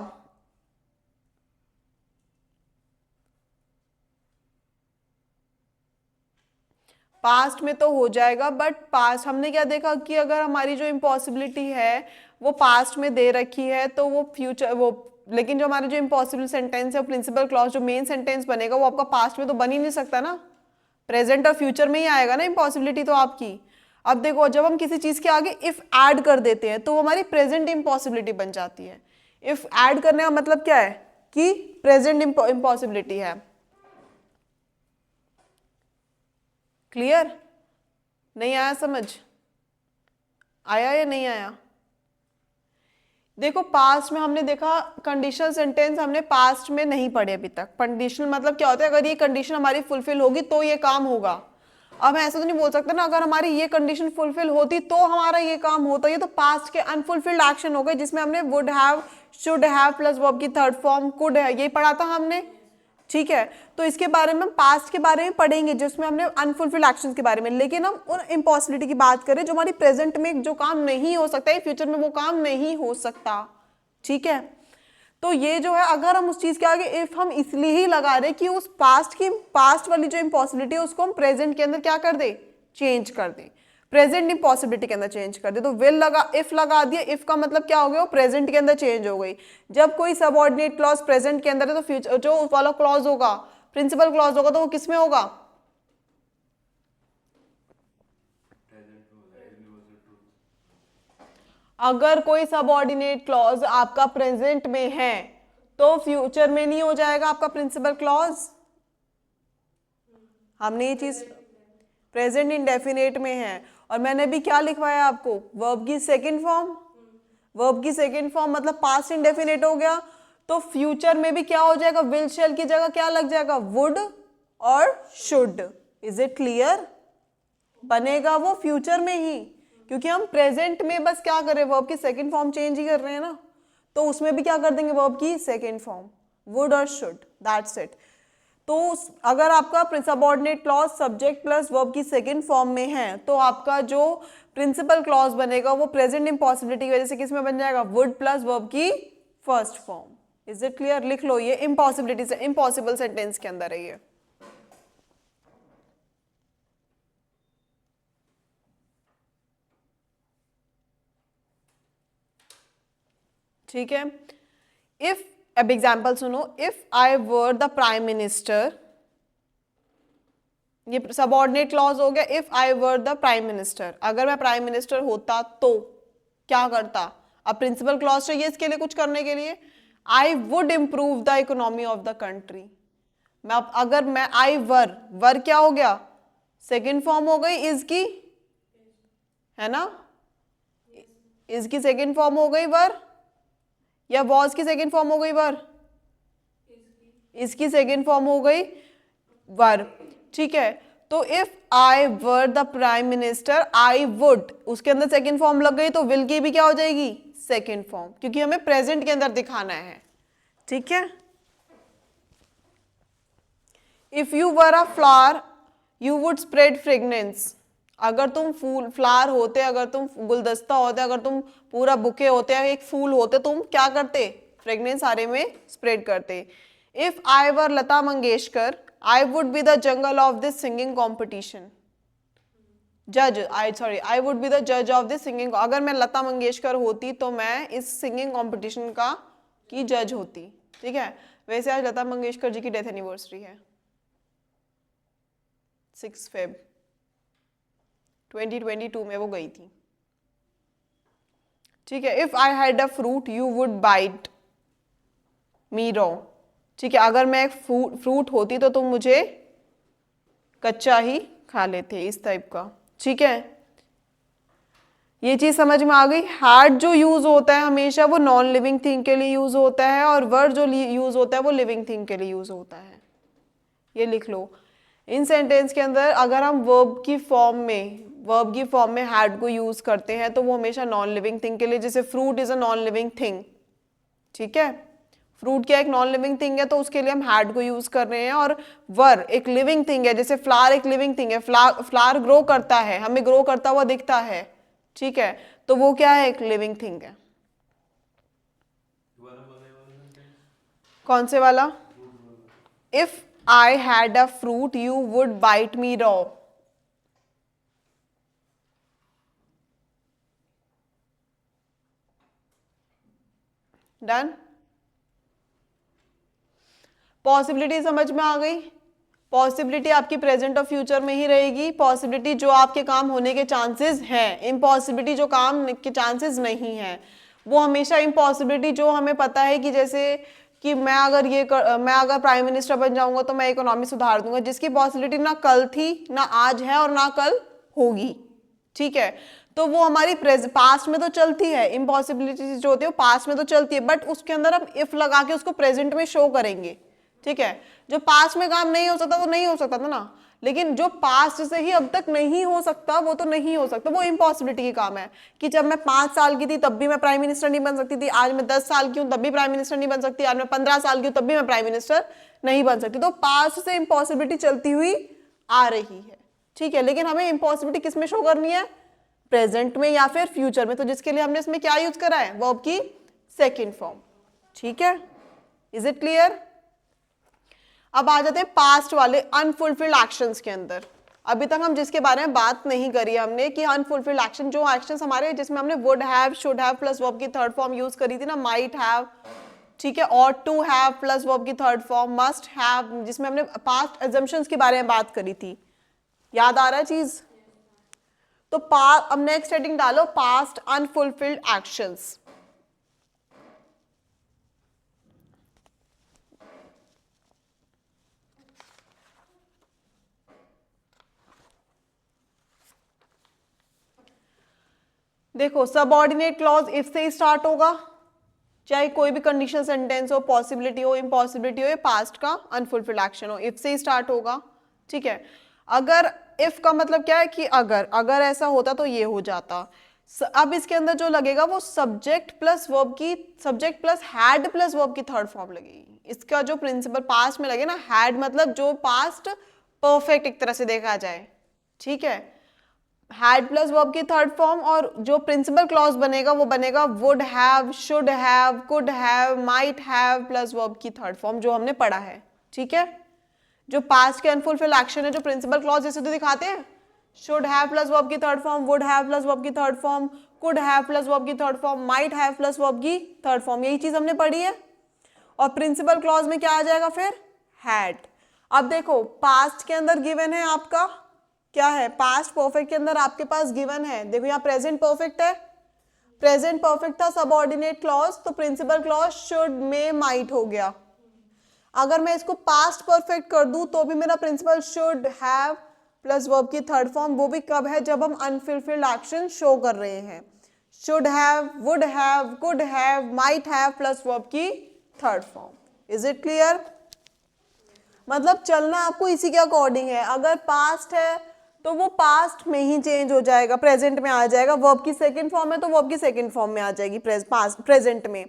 पास्ट में तो हो जाएगा, बट पास्ट हमने क्या देखा कि अगर हमारी जो इम्पॉसिबिलिटी है वो पास्ट में दे रखी है तो वो फ्यूचर वो, लेकिन जो हमारे जो इम्पॉसिबल सेंटेंस है प्रिंसिपल क्लॉज जो मेन सेंटेंस बनेगा वो आपका पास्ट में तो बन ही नहीं सकता ना, प्रेजेंट और फ्यूचर में ही आएगा ना इम्पॉसिबिलिटी तो आपकी. अब देखो जब हम किसी चीज के आगे इफ ऐड कर देते हैं तो हमारी प्रेजेंट इम्पॉसिबिलिटी बन जाती है. इफ ऐड करने का मतलब क्या है कि प्रेजेंट इम्पॉसिबिलिटी है. क्लियर. नहीं आया समझ, आया या नहीं आया. देखो पास्ट में हमने देखा कंडीशनल सेंटेंस हमने पास्ट में नहीं पढ़े अभी तक. कंडीशनल मतलब क्या होता है, अगर ये कंडीशन हमारी फुलफिल होगी तो ये काम होगा. अब ऐसा तो नहीं बोल सकते ना अगर हमारी ये कंडीशन फुलफिल होती तो हमारा ये काम होता. ये तो पास्ट के अनफुलफिल्ड एक्शन हो गए जिसमें हमने would have, should have plus verb की थर्ड फॉर्म कुड है, यही पढ़ा था हमने. ठीक है, तो इसके बारे में पास्ट के बारे में पढ़ेंगे जिसमें हमने अनफुलफिल्ड एक्शंस के बारे में. लेकिन हम उन इम्पॉसिबिलिटी की बात करें जो हमारी प्रेजेंट में जो काम नहीं हो सकता है, फ्यूचर में वो काम नहीं हो सकता. ठीक है, तो ये जो है अगर हम उस चीज के आगे इफ हम इसलिए ही लगा रहे कि उस पास्ट वाली जो इम्पॉसिबिलिटी है उसको हम प्रेजेंट के अंदर क्या कर दे, चेंज कर दे, प्रेजेंट इम्पॉसिबिलिटी के अंदर चेंज कर दे. तो विल लगा, इफ लगा दिया, इफ का मतलब क्या हो गया, वो प्रेजेंट के अंदर चेंज हो गई. जब कोई सबऑर्डिनेट क्लॉज प्रेजेंट के अंदर है तो फ्यूचर जो वाला क्लॉज होगा प्रिंसिपल क्लॉज होगा तो वो किस में होगा, अगर कोई सबऑर्डिनेट क्लॉज आपका प्रेजेंट में है तो फ्यूचर में नहीं हो जाएगा आपका प्रिंसिपल क्लॉज. हमने ये चीज प्रेजेंट इंडेफिनेट में है, और मैंने भी क्या लिखवाया आपको, वर्ब की सेकंड फॉर्म. वर्ब की सेकंड फॉर्म मतलब पास्ट इंडेफिनेट हो गया, तो फ्यूचर में भी क्या हो जाएगा, विल शेल की जगह क्या लग जाएगा, वुड और शुड. Is it clear. बनेगा वो फ्यूचर में ही, क्योंकि हम प्रेजेंट में बस क्या कर रहे हैं, वर्ब की सेकंड फॉर्म चेंज ही कर रहे हैं ना, तो उसमें भी क्या कर देंगे, वर्ब की सेकंड फॉर्म वुड और शुड, दैट्स इट. तो अगर आपका subordinate clause subject plus verb की सेकंड फॉर्म में है तो आपका जो प्रिंसिपल क्लॉज बनेगा वो प्रेजेंट इम्पॉसिबिलिटी की वजह से किस में बन जाएगा, वुड प्लस वर्ब की first form. Is it clear. लिख लो, ये इम्पॉसिबिलिटी से इम्पॉसिबल सेंटेंस के अंदर है ये. ठीक है. इफ, अब एग्जाम्पल सुनो, if I were the prime minister, ये सबऑर्डिनेट क्लॉज हो गया. If I were the prime minister, अगर मैं प्राइम मिनिस्टर होता तो क्या करता. अब प्रिंसिपल क्लॉज चाहिए इसके लिए कुछ करने के लिए, I would improve the economy of the country. अगर मैं आई वर क्या हो गया, सेकेंड फॉर्म हो गई इज की, है ना, इज की सेकेंड फॉर्म हो गई वर, या वॉज की सेकेंड फॉर्म हो गई वर, इसकी सेकेंड फॉर्म हो गई वर, ठीक है। तो if I were the prime minister I would, उसके अंदर सेकेंड फॉर्म लग गई तो विल की भी क्या हो जाएगी, सेकेंड फॉर्म, क्योंकि हमें प्रेजेंट के अंदर दिखाना है, ठीक है। If you were a flower you would spread fragrance, अगर तुम फूल फ्लावर होते, अगर तुम गुलदस्ता होते, अगर तुम पूरा बुके होते, एक फूल होते, तुम क्या करते, फ्रेग्रेंस सारे में स्प्रेड करते। If I were Lata Mangeshkar I would be the jungle of this singing competition, I would be the जज ऑफ दिस सिंगिंग, अगर मैं लता मंगेशकर होती तो मैं इस सिंगिंग कॉम्पिटिशन की जज होती, ठीक है। वैसे आज लता मंगेशकर जी की डेथ एनिवर्सरी है, 6 फेब 2022 में वो गई थी, ठीक है। If I had a fruit you would bite me raw, ठीक है, अगर मैं एक फ्रूट होती तो तुम मुझे कच्चा ही खा लेते, इस टाइप का, ठीक है। ये चीज समझ में आ गई। हैड जो यूज होता है हमेशा वो नॉन लिविंग थिंग के लिए यूज होता है, और वर जो यूज होता है वो लिविंग थिंग के लिए यूज होता है, ये लिख लो। इन सेंटेंस के अंदर अगर हम वर्ब की फॉर्म में हैड को यूज करते हैं तो वो हमेशा नॉन लिविंग थिंग के लिए, जैसे fruit is a non living thing, ठीक है, फ्रूट क्या एक नॉन लिविंग थिंग है तो उसके लिए हम हैड को यूज कर रहे हैं। और वर एक लिविंग थिंग है, जैसे फ्लावर एक लिविंग थिंग है, फ्लावर ग्रो करता है, हमें ग्रो करता हुआ दिखता है, ठीक है, तो वो क्या है, एक लिविंग थिंग है। कौन से वाला, if I had a fruit, you would bite me raw. Done? Possibility समझ में आ गई। पॉसिबिलिटी आपकी प्रेजेंट और फ्यूचर में ही रहेगी। पॉसिबिलिटी जो आपके काम होने के चांसेस हैं, इम्पॉसिबिलिटी जो काम के चांसेस नहीं है, वो हमेशा इम्पॉसिबिलिटी जो हमें पता है कि जैसे कि मैं अगर प्राइम मिनिस्टर बन जाऊंगा तो मैं इकोनॉमी सुधार दूंगा, जिसकी पॉसिबिलिटी ना कल थी, ना आज है और ना कल होगी, ठीक है। तो वो हमारी पास्ट में तो चलती है, इम्पॉसिबिलिटी जो होती है वो पास्ट में तो चलती है, बट उसके अंदर हम इफ लगा के उसको प्रेजेंट में शो करेंगे, ठीक है। जो पास्ट में काम नहीं हो सकता वो नहीं हो सकता था ना, लेकिन जो पास्ट से ही अब तक नहीं हो सकता वो तो नहीं हो सकता, वो इम्पॉसिबिलिटी की काम है। कि जब मैं 5 साल की थी तब भी मैं प्राइम मिनिस्टर नहीं बन सकती थी, आज मैं 10 साल की हूं तब भी प्राइम मिनिस्टर नहीं बन सकती, आज मैं 15 साल की हूं तब भी मैं प्राइम मिनिस्टर नहीं बन सकती। तो पास्ट से इम्पॉसिबिलिटी चलती हुई आ रही है, ठीक है, लेकिन हमें इम्पॉसिबिलिटी किस में शो करनी है, प्रेजेंट में या फिर फ्यूचर में। तो जिसके लिए हमने इसमें क्या यूज करा है, वर्ब की सेकेंड फॉर्म, ठीक है। Is it clear? अब आ जाते हैं पास्ट वाले अनफुलफिल्ड एक्शंस के अंदर। अभी तक हम जिसके बारे में बात नहीं करी हमने कि अनफुलफिल्ड एक्शन, जो एक्शंस हमारे जिसमें हमने would have, should have plus verb की थर्ड फॉर्म यूज करी थी ना, माइट हैव, ठीक है, और टू हैव प्लस वर्ब की थर्ड फॉर्म, मस्ट हैव, जिसमें हमने पास्ट अजम्पशंस के बारे में बात करी थी। याद आ रहा है चीज? तो अब नेक्स्ट हेडिंग डालो, पास्ट अनफुलफिल्ड एक्शंस। देखो सबऑर्डिनेट क्लॉज इफ से ही स्टार्ट होगा, चाहे कोई भी कंडीशनल सेंटेंस हो, पॉसिबिलिटी हो, इम्पॉसिबिलिटी हो, पास्ट का अनफुलफिल्ड एक्शन हो, इफ से ही स्टार्ट होगा, ठीक है। अगर इफ का मतलब क्या है कि अगर ऐसा होता तो ये हो जाता। अब इसके अंदर जो लगेगा वो subject plus had plus verb की थर्ड फॉर्म लगेगी। इसका जो प्रिंसिपल पास्ट में लगे ना, हैड मतलब जो पास्ट परफेक्ट एक तरह से देखा जाए, ठीक है, हैड प्लस वर्ब की थर्ड फॉर्म, और जो प्रिंसिपल क्लॉज बनेगा वो बनेगा would have, should have, could have, might have plus verb की थर्ड फॉर्म, जो हमने पढ़ा है, ठीक है। जो पास्ट के अनफुलफिल्ड एक्शन है, जो प्रिंसिपल क्लॉज जैसे तो दिखाते हैं, शुड हैव प्लस वर्ब की third form, would have plus verb की third form, could have plus verb की third form, might have plus verb की थर्ड फॉर्म, यही चीज हमने पढ़ी है। और प्रिंसिपल क्लॉज में क्या आ जाएगा फिर, हैड। अब देखो पास्ट के अंदर गिवन है आपका क्या है, पास्ट परफेक्ट के अंदर आपके पास गिवन है, देखो यहाँ प्रेजेंट परफेक्ट है, प्रेजेंट परफेक्ट था सबऑर्डिनेट क्लॉज, तो principal clause should, may, might हो गया। अगर मैं इसको पास्ट परफेक्ट कर दूं तो भी मेरा principal should have plus verb की थर्ड फॉर्म, वो भी कब है, जब हम अनफुलफिल्ड एक्शन शो कर रहे हैं। Should have, would have, could have, might have plus verb की third form. Is it clear? मतलब चलना आपको इसी के अकॉर्डिंग है। अगर पास्ट है तो वो पास्ट में ही चेंज हो जाएगा, प्रेजेंट में आ जाएगा। वर्ब की सेकंड फॉर्म है तो वर्ब की सेकंड फॉर्म में आ जाएगी प्रेजेंट में।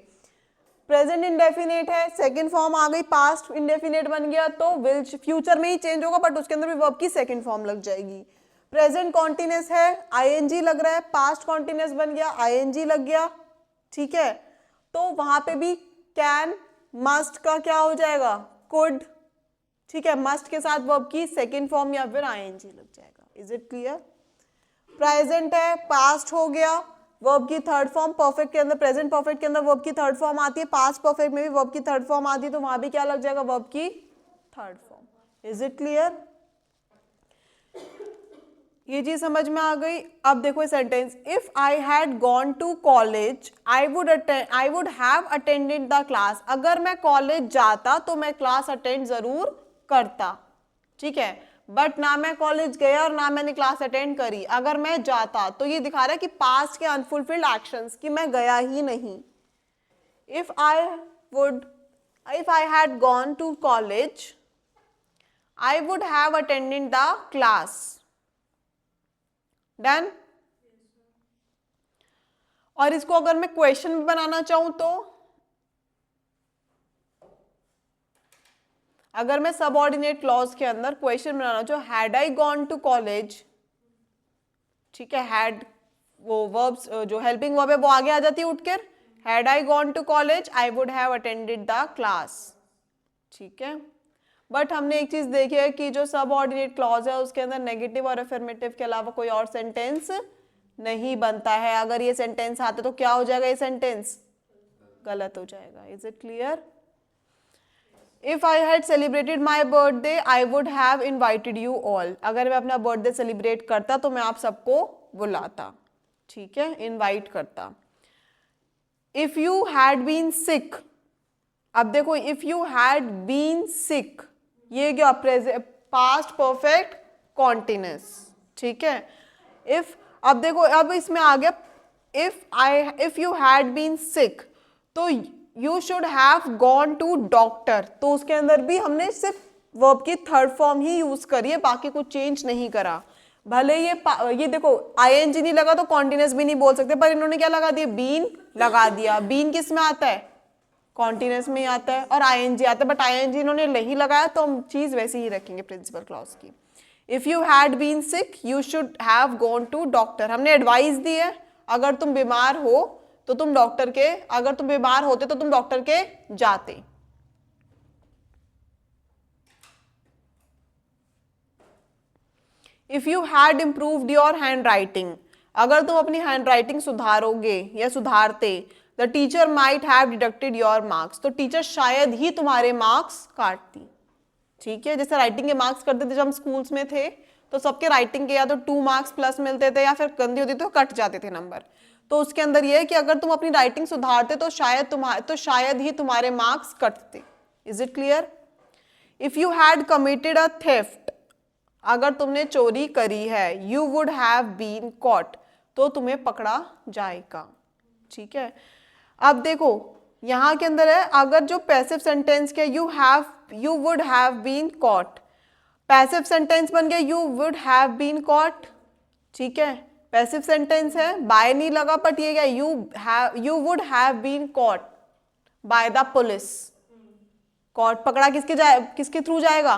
प्रेजेंट इंडेफिनेट है, सेकंड फॉर्म आ गई, पास्ट इंडेफिनेट बन गया तो विल फ्यूचर में ही चेंज होगा, बट उसके अंदर भी वर्ब की सेकंड फॉर्म लग जाएगी। प्रेजेंट कॉन्टिन्यूअस है, आईएनजी लग रहा है, पास्ट कॉन्टिन्यूअस बन गया, आईएनजी लग गया, ठीक है। तो वहां पे भी कैन, मस्ट का क्या हो जाएगा, कुड, ठीक है। मस्ट के साथ वर्ब की सेकंड फॉर्म या फिर आईएनजी लग जाएगा। Is it clear? प्रेजेंट है, पास्ट हो गया, वर्ब की थर्ड फॉर्म, परफेक्ट के अंदर, प्रेजेंट परफेक्ट के अंदर वर्ब की थर्ड फॉर्म आती है, पास्ट परफेक्ट में भी वर्ब की थर्ड फॉर्म आती है, तो वहां भी क्या लग जाएगा, वर्ब की third form. Is it clear? ये चीज समझ में आ गई। अब देखो sentence, if I had gone to college I would have attended the class. अगर मैं कॉलेज जाता तो मैं क्लास अटेंड जरूर करता, ठीक है। बट ना मैं कॉलेज गया और ना मैंने क्लास अटेंड करी। अगर मैं जाता तो ये दिखा रहा है कि पास्ट के अनफुलफिल्ड एक्शंस, कि मैं गया ही नहीं। If I had gone to college I would have attended the class. Done? और इसको अगर मैं क्वेश्चन में बनाना चाहूं तो, अगर मैं सबऑर्डिनेट क्लॉज के अंदर क्वेश्चन बनाना चाहूं, had I gone to college, ठीक है, हैड वो वर्ब्स जो हेल्पिंग वर्ब है वो आगे आ जाती है उठकर, had I gone to college I would have attended the class, ठीक है। बट हमने एक चीज देखी है कि जो सबऑर्डिनेट क्लॉज है उसके अंदर नेगेटिव और अफर्मेटिव के अलावा कोई और सेंटेंस नहीं बनता है। अगर ये सेंटेंस आते तो क्या हो जाएगा, ये सेंटेंस गलत हो जाएगा। Is it clear? If I had celebrated my birthday I would have invited you all. अगर मैं अपना बर्थडे सेलिब्रेट करता तो मैं आप सबको बुलाता, ठीक है, इनवाइट करता। इफ यू हैड बीन सिक, अब देखो इफ यू हैड बीन सिक, ये क्या, पास्ट परफेक्ट कॉन्टिन्यूअस, ठीक है। इफ, अब देखो अब इसमें आ गया if you had been sick, तो you should have gone to doctor, तो उसके अंदर भी हमने सिर्फ वर्ब की थर्ड फॉर्म ही यूज करी है, बाकी कुछ चेंज नहीं करा। भले ये देखो आईएनजी नहीं लगा तो कॉन्टिन्यूअस भी नहीं बोल सकते, पर इन्होंने क्या लगा दिया, बीन लगा दिया। बीन किस में आता है, कॉन्टिन्यूअस में ही आता है, और आईएनजी आता है, बट आईएनजी इन्होंने नहीं लगाया तो हम चीज वैसे ही रखेंगे प्रिंसिपल क्लॉज की। If you had been sick you should have gone to doctor, हमने एडवाइस दी है, अगर तुम बीमार हो तो तुम डॉक्टर के, अगर तुम बीमार होते तो तुम डॉक्टर के जाते। If you had improved your hand writing, अगर तुम अपनी हैंड राइटिंग सुधारोगे या सुधारते, the teacher might have deducted your marks, तो टीचर शायद ही तुम्हारे मार्क्स काटती, ठीक है। जैसे राइटिंग के मार्क्स करते थे जब हम स्कूल्स में थे, तो सबके राइटिंग के या तो 2 मार्क्स प्लस मिलते थे या फिर गंदी होती तो कट जाते थे नंबर। तो उसके अंदर ये है कि अगर तुम अपनी राइटिंग सुधारते तो शायद ही तुम्हारे मार्क्स कटते। Is it clear? If you had committed a theft, अगर तुमने चोरी करी है, you would have been caught, तो तुम्हें पकड़ा जाएगा, ठीक है। अब देखो यहां के अंदर है, अगर जो पैसिव सेंटेंस के you would have been caught, passive sentence बन गया you would have been caught, ठीक है, पैसिव सेंटेंस है, बाय नहीं लगा, बट ये क्या, you would have been caught by the police. Caught पकड़ा किसके थ्रू जाएगा,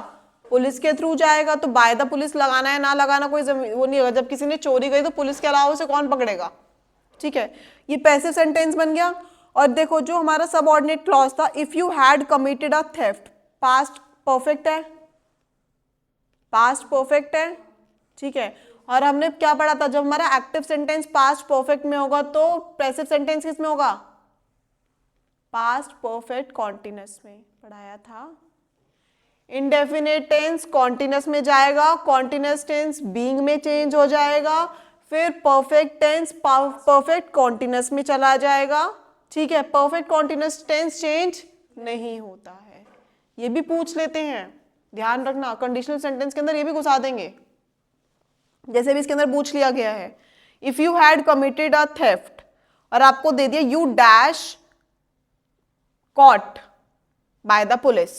पुलिस के थ्रू जाएगा, तो बाय द पुलिस लगाना है ना लगाना कोई वो नहीं होगा। जब किसी ने चोरी करी तो पुलिस के अलावा उसे कौन पकड़ेगा, ठीक है। ये पैसिव सेंटेंस बन गया। और देखो जो हमारा सबऑर्डिनेट क्लॉज था, if you had committed a theft, past perfect है, पास्ट परफेक्ट है, ठीक है। और हमने क्या पढ़ा था, जब हमारा एक्टिव सेंटेंस पास्ट परफेक्ट में होगा तो पैसिव सेंटेंस किस में होगा, पास्ट परफेक्ट कॉन्टिन्यूअस में पढ़ाया था। इंडेफिनेट टेंस कॉन्टिन्यूअस में जाएगा, कॉन्टिन्यूअस टेंस बीइंग में चेंज हो जाएगा, फिर परफेक्ट टेंस परफेक्ट कॉन्टिन्यूअस में चला जाएगा, ठीक है। परफेक्ट कॉन्टिन्यूअस टेंस चेंज नहीं होता है, ये भी पूछ लेते हैं, ध्यान रखना। कंडीशनल सेंटेंस के अंदर ये भी घुसा देंगे, जैसे भी इसके अंदर पूछ लिया गया है, if you had committed a theft, और आपको दे दिया you dash caught by the police,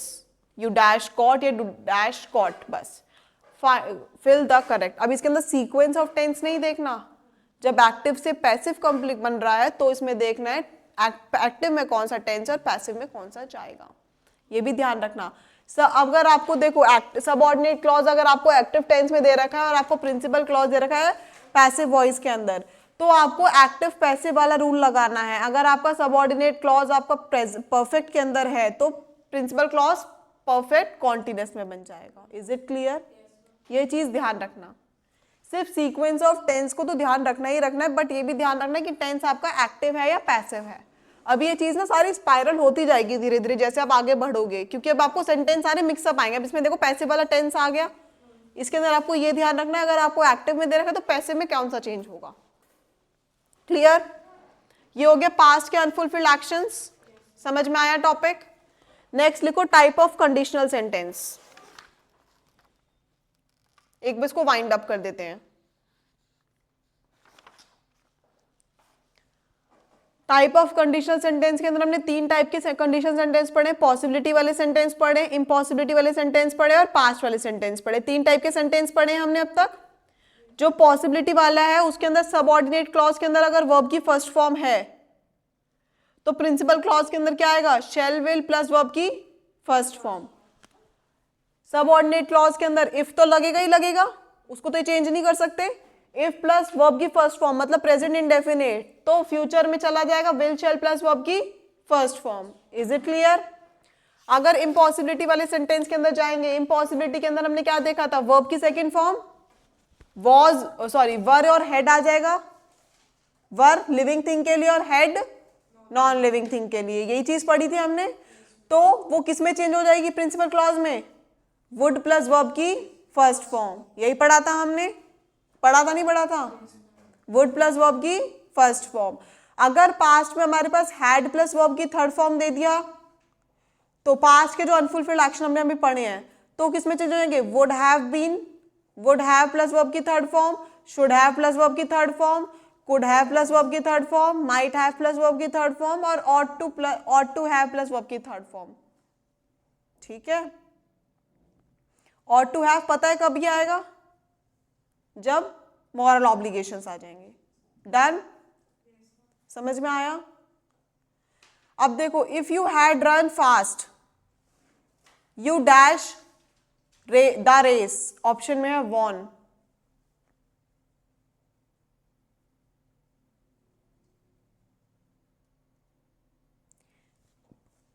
you dash caught या डैश कॉट, बस फिल द करेक्ट। अब इसके अंदर सीक्वेंस ऑफ टेंस नहीं देखना, जब एक्टिव से पैसिव कंप्लीट बन रहा है तो इसमें देखना है एक्टिव में कौन सा टेंस और पैसिव में कौन सा जाएगा, ये भी ध्यान रखना। अगर आपको देखो सबऑर्डिनेट क्लॉज अगर आपको एक्टिव टेंस में दे रखा है और आपको प्रिंसिपल क्लॉज दे रखा है पैसिव वॉइस के अंदर, तो आपको एक्टिव पैसिव वाला रूल लगाना है। अगर आपका सबऑर्डिनेट क्लॉज आपका परफेक्ट के अंदर है तो प्रिंसिपल क्लॉज परफेक्ट कॉन्टिन्यूअस में बन जाएगा। Is it clear? ये चीज ध्यान रखना। सिर्फ सीक्वेंस ऑफ टेंस को तो ध्यान रखना ही रखना है, बट ये भी ध्यान रखना है कि टेंस आपका एक्टिव है या पैसिव है। अब ये चीज ना सारी स्पाइरल होती जाएगी धीरे धीरे जैसे आप आगे बढ़ोगे, क्योंकि अब आपको सेंटेंस सारे मिक्सअप आएंगे। अब इसमें देखो पैसिव वाला टेंस आ गया, इसके अंदर आपको ये ध्यान रखना है अगर आपको एक्टिव में दे रखा है तो पैसिव में कौन सा चेंज होगा। क्लियर? ये हो गया पास्ट के अनफुलफिल्ड एक्शंस, समझ में आया टॉपिक। नेक्स्ट लिखो टाइप ऑफ कंडीशनल सेंटेंस। एक बार इसको वाइंड अप कर देते हैं। टाइप ऑफ कंडीशनल सेंटेंस के अंदर हमने 3 टाइप के कंडीशनल सेंटेंस पढ़े, पॉसिबिलिटी वाले सेंटेंस पढ़े, इम्पॉसिबिलिटी वाले सेंटेंस पढ़े और पास्ट वाले सेंटेंस पढ़े। 3 टाइप के सेंटेंस पढ़े हमने अब तक। जो पॉसिबिलिटी वाला है उसके अंदर सबऑर्डिनेट क्लॉज के अंदर अगर वर्ब की फर्स्ट फॉर्म है तो प्रिंसिपल क्लॉज के अंदर क्या आएगा, शैल विल प्लस वर्ब की फर्स्ट फॉर्म। सबऑर्डिनेट क्लॉज के अंदर इफ तो लगेगा ही लगेगा, उसको तो चेंज नहीं कर सकते। इफ प्लस वर्ब की फर्स्ट फॉर्म मतलब प्रेजेंट इंडेफिनिट, तो फ्यूचर में चला जाएगा विल शैल प्लस वर्ब की first form. Is it clear? अगर इम्पॉसिबिलिटी वाले सेंटेंस के अंदर जाएंगे, इम्पॉसिबिलिटी के अंदर हमने क्या देखा था, वर्ब की सेकंड फॉर्म वर और हेड आ जाएगा, वर लिविंग थिंग के लिए और हेड नॉन लिविंग थिंग के लिए, यही चीज पढ़ी थी हमने। तो वो किस में चेंज हो जाएगी, प्रिंसिपल क्लॉज में, वुड प्लस वर्ब की फर्स्ट फॉर्म। यही पढ़ा था हमने, पढ़ा था नहीं पढ़ा था, वुड प्लस वर्ब की फर्स्ट फॉर्म। अगर पास्ट में हमारे पास हैड प्लस वर्ब की थर्ड फॉर्म दे दिया तो पास्ट के जो अनफुलफिल्ड एक्शन हमने अभी पढ़े हैं तो किस में चेंज हो जाएंगे, would have been, would have plus verb की third form, should have plus verb की third form, could have plus verb की third form, might have plus verb की थर्ड फॉर्म और ought to have plus verb की थर्ड फॉर्म। ठीक है? ऑट टू हैव पता है कब ये आएगा, जब मॉरल ऑब्लिगेशंस आ जाएंगे। डन? समझ में आया? अब देखो, if you had run fast you dash the race, option में है won.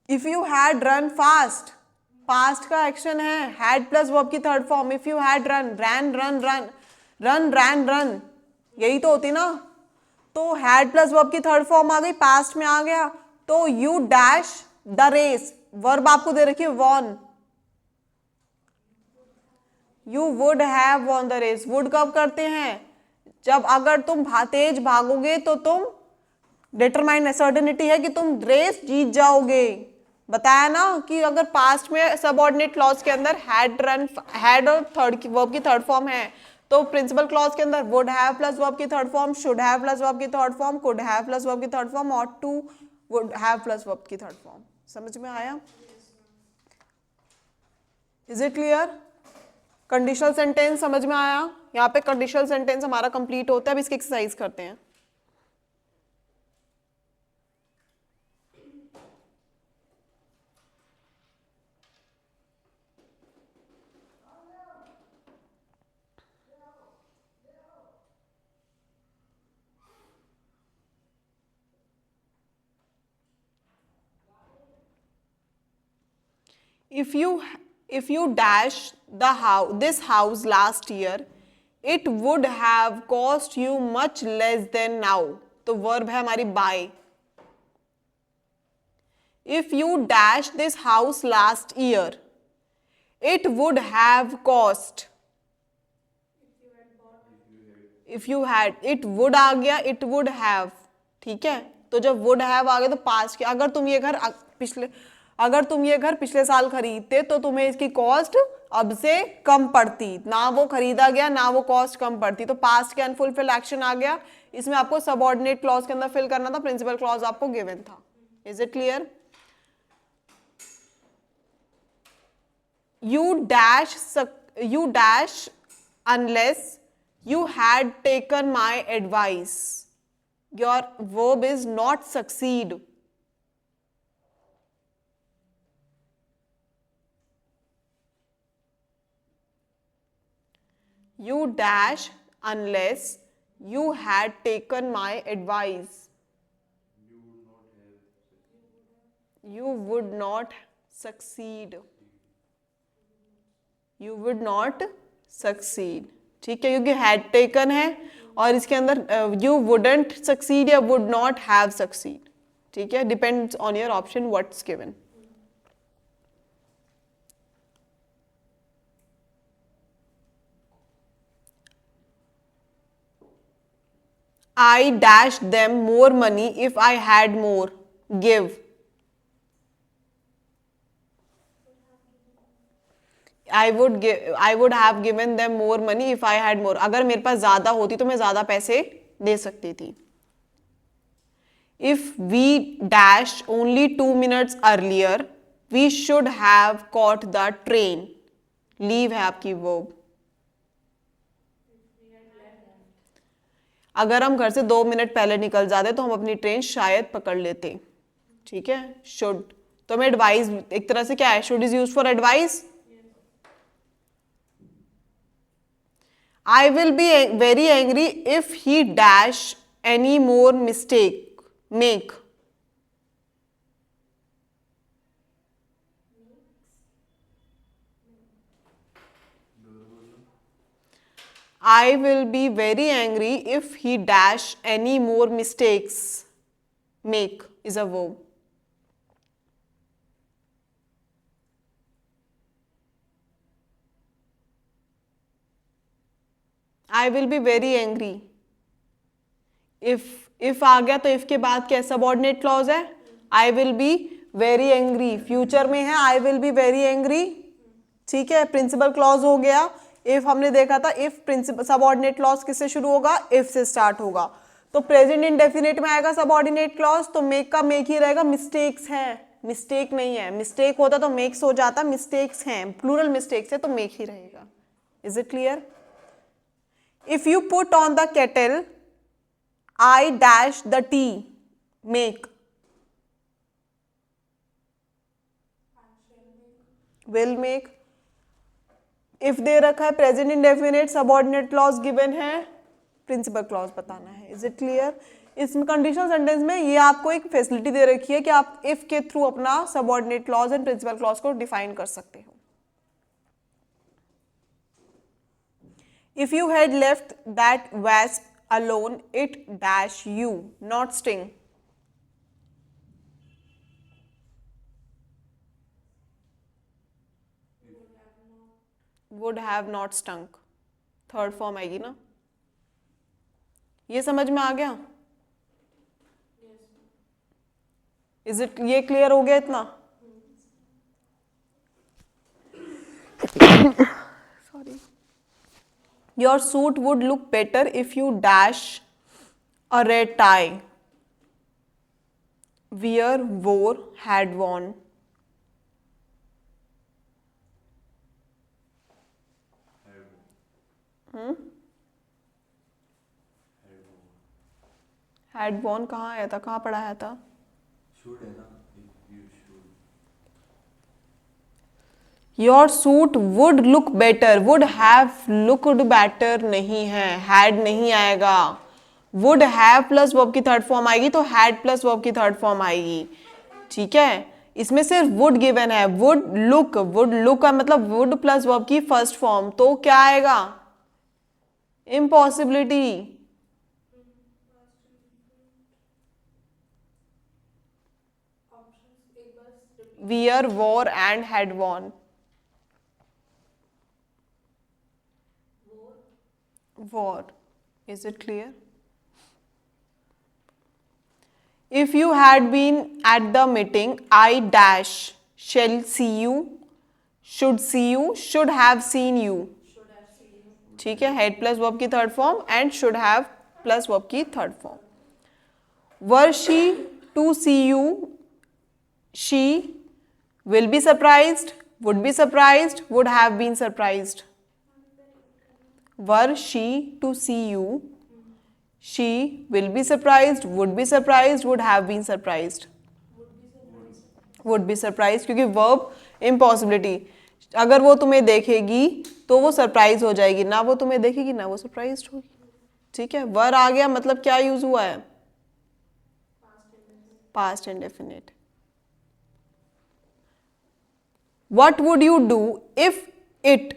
If you had run fast, past का एक्शन है, हैड प्लस वर्ब की third form. If you had run, ran run run, run ran run, यही तो होती ना। तो हैड प्लस वर्ब की थर्ड फॉर्म आ गई, पास्ट में आ गया, तो you dash the race, verb आपको दे रखी है von, you would have won the race. Would कब करते हैं, जब अगर तुम तेज भागोगे तो तुम डिटरमाइन सर्टेनिटी है कि तुम रेस जीत जाओगे। बताया ना कि अगर पास्ट में सबऑर्डिनेट क्लॉज के अंदर हैड और थर्ड वर्ब की थर्ड फॉर्म है तो प्रिंसिपल क्लॉज के अंदर वुड हैव प्लस वर्ब की third form, should have plus verb की third form, could have plus verb की third form, ought to would have plus verb की थर्ड फॉर्म। समझ में आया? Is it clear? Conditional sentence समझ में आया? यहाँ पे कंडीशनल सेंटेंस हमारा कंप्लीट होता है। अब इसकी एक्सरसाइज करते हैं। If you dash this house last year, it would have cost you much less than now. तो verb है हमारी buy. If you dash this house last year, it would have cost. If you had, it would आ गया, it would have. ठीक है? तो जब would have आ गया तो past के, अगर तुम ये घर पिछले अगर तुम ये घर पिछले साल खरीदते तो तुम्हें इसकी कॉस्ट अब से कम पड़ती, ना वो खरीदा गया ना वो कॉस्ट कम पड़ती, तो पास्ट के अनफुलफिल्ड एक्शन आ गया। इसमें आपको सबऑर्डिनेट क्लॉज के अंदर फिल करना था, प्रिंसिपल क्लॉज आपको गिवन था। Is it clear? You dash unless you had taken my advice. Your verb is not succeed. You dash unless you had taken my advice. You would not succeed. You would not succeed. ठीक है, क्योंकि had taken है और इसके अंदर you wouldn't succeed या would not have succeed. ठीक है, depends on your option what's given. I dashed them more money if I had more. Give. I would have given them more money if I had more. अगर मेरे पास ज़्यादा होती तो मैं ज़्यादा पैसे दे सकती थी. If we dashed only 2 minutes earlier, we should have caught the train. Leave है आपकी verb. अगर हम घर से 2 मिनट पहले निकल जाते तो हम अपनी ट्रेन शायद पकड़ लेते. ठीक है, शुड तो हमें एडवाइस एक तरह से क्या है, should is use for advice. I will be very angry if he dash any more make. I will be very angry if he dash any more mistakes. Make is a verb. I will be very angry. If आ गया तो if के बाद क्या सबऑर्डिनेट क्लॉज है. I will be very angry future में है. I will be very angry. ठीक है, प्रिंसिपल क्लॉज हो गया. if हमने देखा था if प्रिंसिपल सबऑर्डिनेट क्लॉज किससे शुरू होगा, if से स्टार्ट होगा. तो प्रेजेंट इंडेफिनिट में आएगा सबऑर्डिनेट क्लॉज, तो मेक का मेक ही रहेगा. मिस्टेक्स है, मिस्टेक नहीं है. मिस्टेक होता तो मेक्स हो जाता, मिस्टेक्स हैं, प्लूरल मिस्टेक्स है तो मेक ही रहेगा. Is it clear? If you put on the kettle, I dash the tea. Make. Will make. If दे रखा है present indefinite, subordinate clause given है, प्रिंसिपल क्लॉज बताना है. Is it clear? इसमें कंडीशनल सेंटेंस में ये आपको एक फैसिलिटी दे रखी है कि आप इफ के थ्रू अपना subordinate clause and principal clause को डिफाइन कर सकते हो. If you had left that wasp alone, it dash you, not sting. Would have not stung. Third form आएगी ना. ये समझ में आ गया? इज इट, ये क्लियर हो गया इतना? Sorry. Your suit would look better if you dash a red tie. Wear, wore, had worn. Had worn कहाँ आया था, कहाँ पढ़ाया था? Should है ना, you should. Your suit would look better. Would have looked better नहीं है, had नहीं आएगा. Would have प्लस वर्ब की थर्ड फॉर्म आएगी तो had प्लस वर्ब की थर्ड फॉर्म आएगी. ठीक है, इसमें सिर्फ would गिवन है. would look का मतलब would प्लस वर्ब की फर्स्ट फॉर्म, तो क्या आएगा? Impossibility. Wear, wore and had worn. Wore. Is it clear? If you had been at the meeting, I dash shall see you, should see you, should have seen you. ठीक है, had plus verb की third form and should have plus verb की third form. Were she to see you, she will be surprised, would be surprised, would have been surprised. Were she to see you, she will be surprised, would be surprised, would have been surprised. Would be surprised क्योंकि verb impossibility. अगर वो तुम्हें देखेगी तो वो सरप्राइज हो जाएगी, ना वो तुम्हें देखेगी ना वो सरप्राइज होगी. ठीक है, वर आ गया मतलब क्या यूज हुआ है? Past indefinite. What would you do if it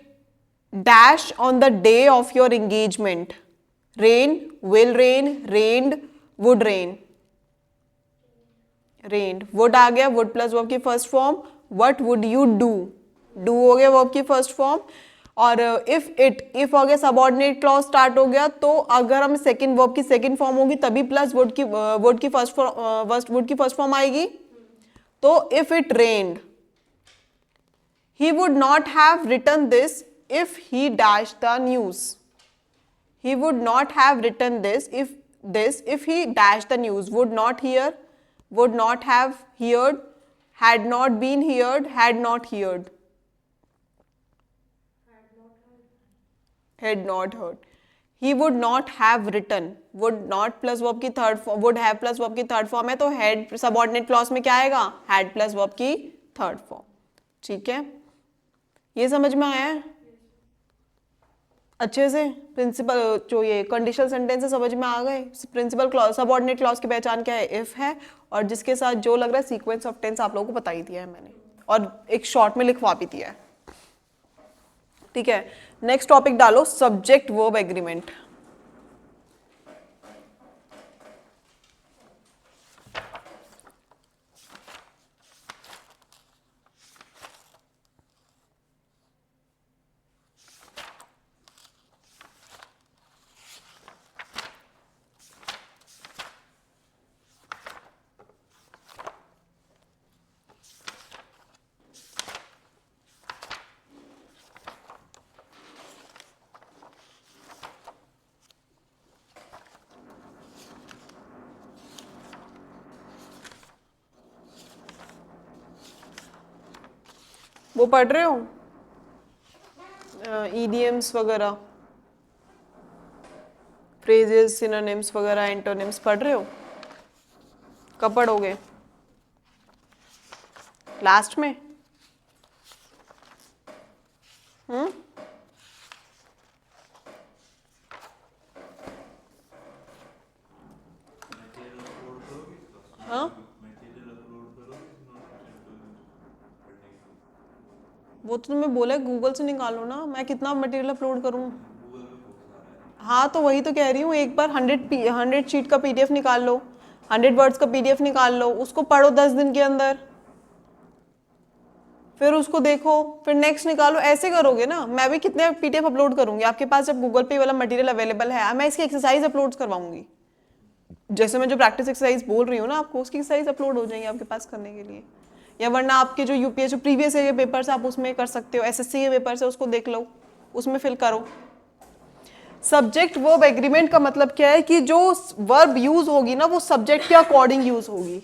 dash on the day of your engagement? Rain, will rain, rained, would rain. Rained. Would आ गया, would plus verb की first form. What would you do? Do हो गया verb की फर्स्ट फॉर्म. और if it, if हो गया सबऑर्डिनेट क्लॉज स्टार्ट हो गया, तो अगर हम सेकंड वर्ब की सेकंड फॉर्म होगी तभी प्लस वुड की फर्स्ट फॉर्म आएगी. तो if it rained, he would not have written this if he dashed the news. He would not have written this if he dashed the news. Would not hear, would not have heard, had not been heard, had not heard. Had not heard. He would not have written. Would not plus verb की third form, would have plus verb की थर्ड फॉर्म है, तो had सबऑर्डिनेट क्लॉज में क्या आएगा? had plus verb की थर्ड फॉर्म. ठीक है, ये समझ में आया है अच्छे से? प्रिंसिपल जो ये कंडीशनल सेंटेंस समझ में आ गए. प्रिंसिपल क्लॉज, सबऑर्डिनेट क्लॉज की पहचान क्या है? इफ है, और जिसके साथ जो लग रहा है सीक्वेंस ऑफ टेंस आप लोगों को बता ही दिया है मैंने, और एक शॉर्ट में लिखवा भी दिया है. ठीक है, नेक्स्ट टॉपिक डालो, सब्जेक्ट वर्ब एग्रीमेंट. वो पढ़ रहे हो ईडीएम्स वगैरह, फ्रेजेस, सिनोनिम्स वगैरह, एंटोनिम्स पढ़ रहे हो? कब पढ़ोगे? लास्ट में? हाँ, वो तो तुम्हें बोला गूगल से निकालो ना. मैं कितना मटेरियल अपलोड करूँ? हाँ, तो वही तो कह रही हूँ, एक बार 100 शीट का पीडीएफ निकाल लो, 100 वर्ड्स का पीडीएफ निकाल लो, उसको पढ़ो 10 दिन के अंदर, फिर उसको देखो, फिर नेक्स्ट निकालो. ऐसे करोगे ना. मैं भी कितने पीडीएफ अपलोड करूंगी आपके पास जब गूगल पे वाला मटेरियल अवेलेबल है. मैं इसकी एक्सरसाइज अपलोड करवाऊंगी, जैसे मैं जो प्रैक्टिस एक्सरसाइज बोल रही हूँ ना आपको, उसकी एक्सरसाइज अपलोड हो जाएंगी आपके पास करने के लिए. या वरना आपके जो यूपीएससी जो प्रीवियस ईयर के पेपर्स आप उसमें कर सकते हो, एसएससी के पेपर्स है उसको देख लो, उसमें फिल करो. सब्जेक्ट वर्ब एग्रीमेंट का मतलब क्या है कि जो वर्ब यूज होगी ना वो सब्जेक्ट के अकॉर्डिंग यूज होगी.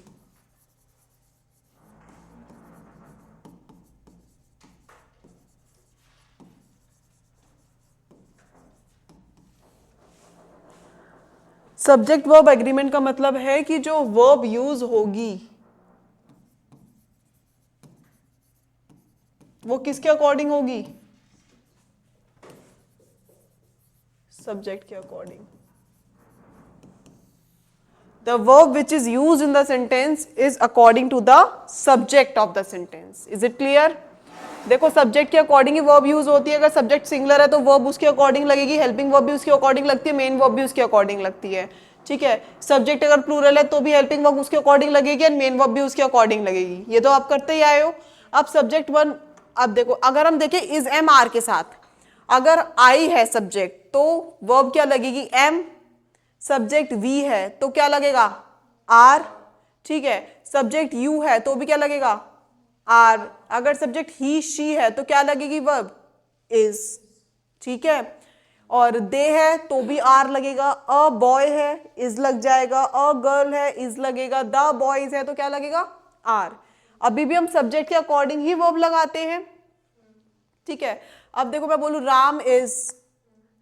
सब्जेक्ट वर्ब एग्रीमेंट का मतलब है कि जो वर्ब यूज होगी वो किसके अकॉर्डिंग होगी? सब्जेक्ट के according. The verb which is used in the sentence is according to the subject of the sentence. Is it clear? देखो, सब्जेक्ट के अकॉर्डिंग ही वर्ब यूज होती है. अगर सब्जेक्ट सिंगुलर है तो वर्ब उसके अकॉर्डिंग लगेगी, हेल्पिंग वर्ब भी उसके अकॉर्डिंग लगती है, मेन वर्ब भी उसके अकॉर्डिंग लगती है. ठीक है, सब्जेक्ट अगर प्लूरल है तो भी हेल्पिंग वर्ब उसके अकॉर्डिंग लगेगी और मेन वर्ब भी उसके अकॉर्डिंग लगेगी. ये तो आप करते ही आए हो. अब सब्जेक्ट वन, अब देखो, अगर हम देखें इज एम आर के साथ, अगर आई है सब्जेक्ट तो वर्ब क्या लगेगी? एम. सब्जेक्ट वी है तो क्या लगेगा? आर. ठीक है, सब्जेक्ट यू है तो भी क्या लगेगा? आर। अगर सब्जेक्ट ही शी है तो क्या लगेगी वर्ब, इज, ठीक है। और दे है तो भी आर लगेगा, अ बॉय है इज लग जाएगा, अ गर्ल है इज लगेगा, द बॉयज है तो क्या लगेगा, आर। अभी भी हम सब्जेक्ट के अकॉर्डिंग ही वर्ब लगाते हैं, ठीक है। अब देखो मैं बोलूं Ram is,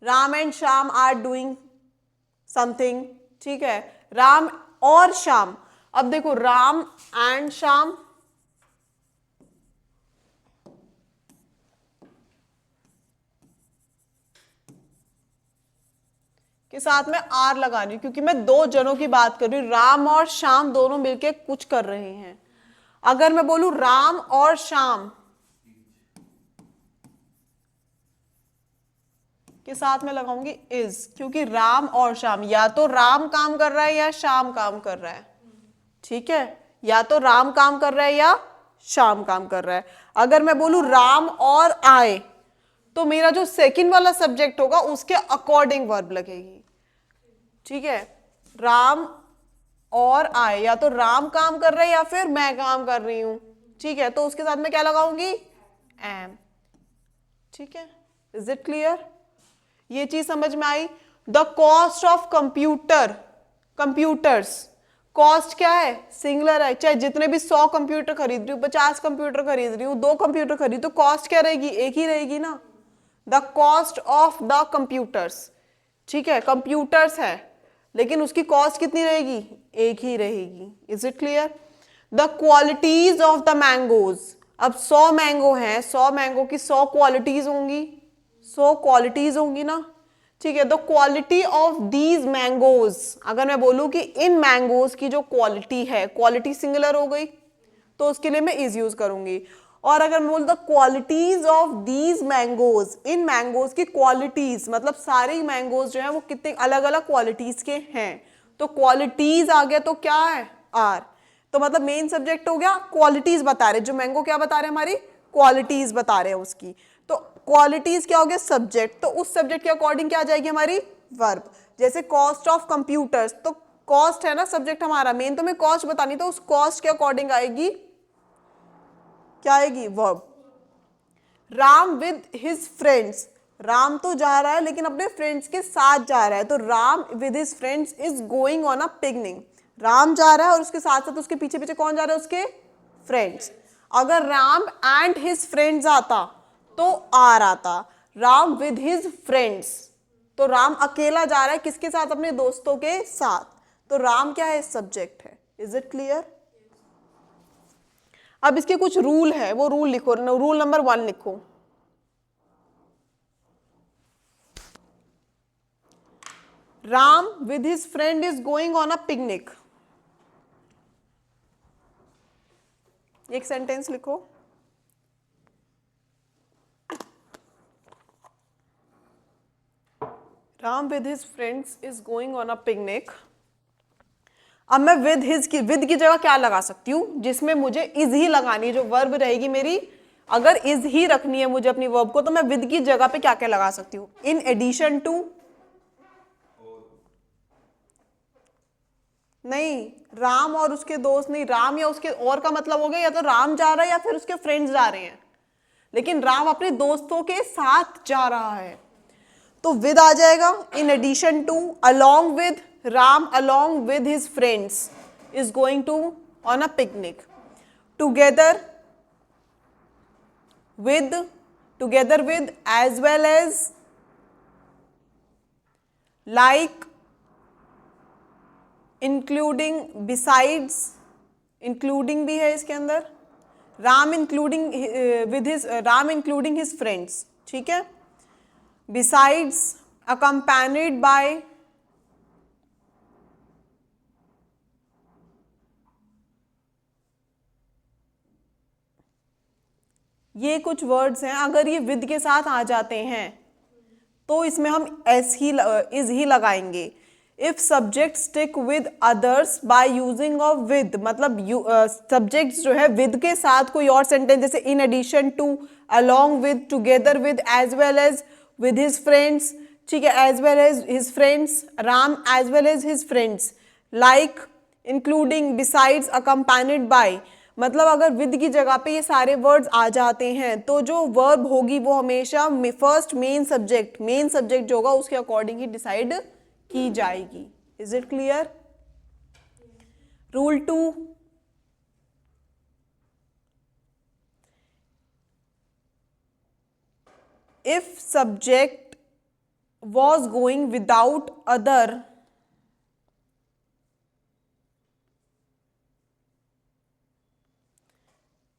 Ram and Shyam are doing something, ठीक है। राम और श्याम, अब देखो राम एंड श्याम, के साथ में आर लगा रही हूं क्योंकि मैं दो जनों की बात कर रही हूं, राम और श्याम दोनों मिलके कुछ कर रहे हैं। अगर मैं बोलूं राम और श्याम के साथ में लगाऊंगी इज, क्योंकि राम और श्याम, या तो राम काम कर रहा है या श्याम काम कर रहा है, ठीक है। या तो राम काम कर रहा है या श्याम काम कर रहा है। अगर मैं बोलूं राम और आए तो मेरा जो सेकंड वाला सब्जेक्ट होगा उसके अकॉर्डिंग वर्ब लगेगी, ठीक है। राम और आए, या तो राम काम कर रहा है या फिर मैं काम कर रही हूं, ठीक है। तो उसके साथ में क्या लगाऊंगी, एम, ठीक है। इज इट क्लियर, ये चीज समझ में आई। The cost of computers, cost क्या है, सिंगुलर है, चाहे जितने भी 100 कंप्यूटर खरीद रही हूँ, 50 कंप्यूटर खरीद रही हूँ, 2 कंप्यूटर खरीद, तो कॉस्ट क्या रहेगी, एक ही रहेगी ना। The cost of the computers, ठीक है। कंप्यूटर्स है लेकिन उसकी कॉस्ट कितनी रहेगी, एक ही रहेगी। Is it clear. The qualities of the mangoes, अब 100 मैंगो हैं, 100 मैंगो की 100 क्वालिटीज होंगी, 100 क्वालिटीज होंगी ना, ठीक है। The quality of these mangoes, अगर मैं बोलूं कि इन मैंगोज की जो क्वालिटी है, क्वालिटी सिंगुलर हो गई तो उसके लिए मैं इज यूज करूंगी। और अगर मैं बोलूं the qualities of these mangoes, in mangoes की क्वालिटीज, मतलब सारे मैंगोज जो है वो कितने अलग अलग क्वालिटीज के हैं, तो क्वालिटीज आ गया तो क्या है, आर। तो मतलब मेन सब्जेक्ट हो गया, क्वालिटीज बता रहे, जो मैंगो क्या बता रहे हैं, हमारी क्वालिटीज बता रहे हैं उसकी, तो क्वालिटीज क्या हो गया, सब्जेक्ट। तो उस सब्जेक्ट के अकॉर्डिंग क्या आ जाएगी हमारी, वर्ब। जैसे कॉस्ट ऑफ कंप्यूटर्स, तो कॉस्ट है ना सब्जेक्ट हमारा, मेन तो मैं कॉस्ट बतानी, तो उस कॉस्ट के अकॉर्डिंग आएगी क्या आएगी, verb. Ram with his friends, Ram तो जा रहा है लेकिन अपने फ्रेंड्स के साथ जा रहा है, तो Ram with his friends is going on a picnic. Ram जा रहा है और उसके साथ साथ उसके पीछे पीछे कौन जा रहा है, उसके फ्रेंड्स। अगर राम एंड हिज फ्रेंड्स आता तो आर आता, राम विद हिज फ्रेंड्स, तो राम अकेला जा रहा है किसके साथ, अपने दोस्तों के साथ, तो राम क्या है, सब्जेक्ट है। Is it clear. अब इसके कुछ रूल है, वो रूल लिखो, रूल नंबर 1 लिखो। Ram with his friend is going on a picnic, एक सेंटेंस लिखो। Ram with his friends is going on a picnic. अब मैं विद की जगह क्या लगा सकती हूँ, जिसमें मुझे इज ही लगानी है, जो वर्ब रहेगी मेरी, अगर इज ही रखनी है मुझे अपनी वर्ब को, तो मैं विद की जगह पे क्या क्या लगा सकती हूँ, इन एडिशन टू, नहीं, राम और उसके दोस्त नहीं, राम या उसके और का मतलब हो गया या तो राम जा रहा है या फिर उसके फ्रेंड्स जा रहे हैं, लेकिन राम अपने दोस्तों के साथ जा रहा है, तो विद आ जाएगा। In addition to, along with, Ram along with his friends is going to on a picnic. Together with as well as, like, including, besides, including भी है इसके अंदर, राम इंक्लूडिंग हिज फ्रेंड्स, ठीक है। बिसाइड्स, accompanied by, ये कुछ वर्ड्स हैं, अगर ये विद के साथ आ जाते हैं तो इसमें हम इज ही लगाएंगे। If subject stick with others by using of with, मतलब सब्जेक्ट्स जो है विद के साथ कोई और सेंटेंस, जैसे in addition to, along with, together with, as well as, with his friends, ठीक है, as well as his friends, Ram as well as his friends, like, including, besides, accompanied by, मतलब अगर विद की जगह पे ये सारे वर्ड्स आ जाते हैं तो जो वर्ब होगी वो हमेशा फर्स्ट मेन सब्जेक्ट जो होगा उसके अकॉर्डिंग ही डिसाइड की जाएगी। Is it clear? Rule 2, if subject was going without other,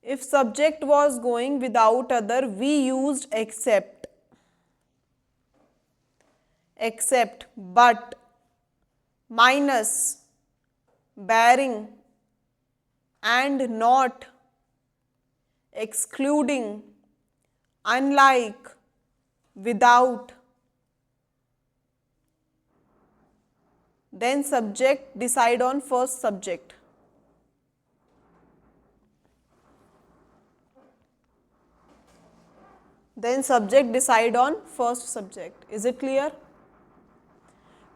if subject was going without other, we used except, but, minus, bearing, and not, excluding, unlike, without, then subject decide on first subject. Then subject decide on first subject. Is it clear?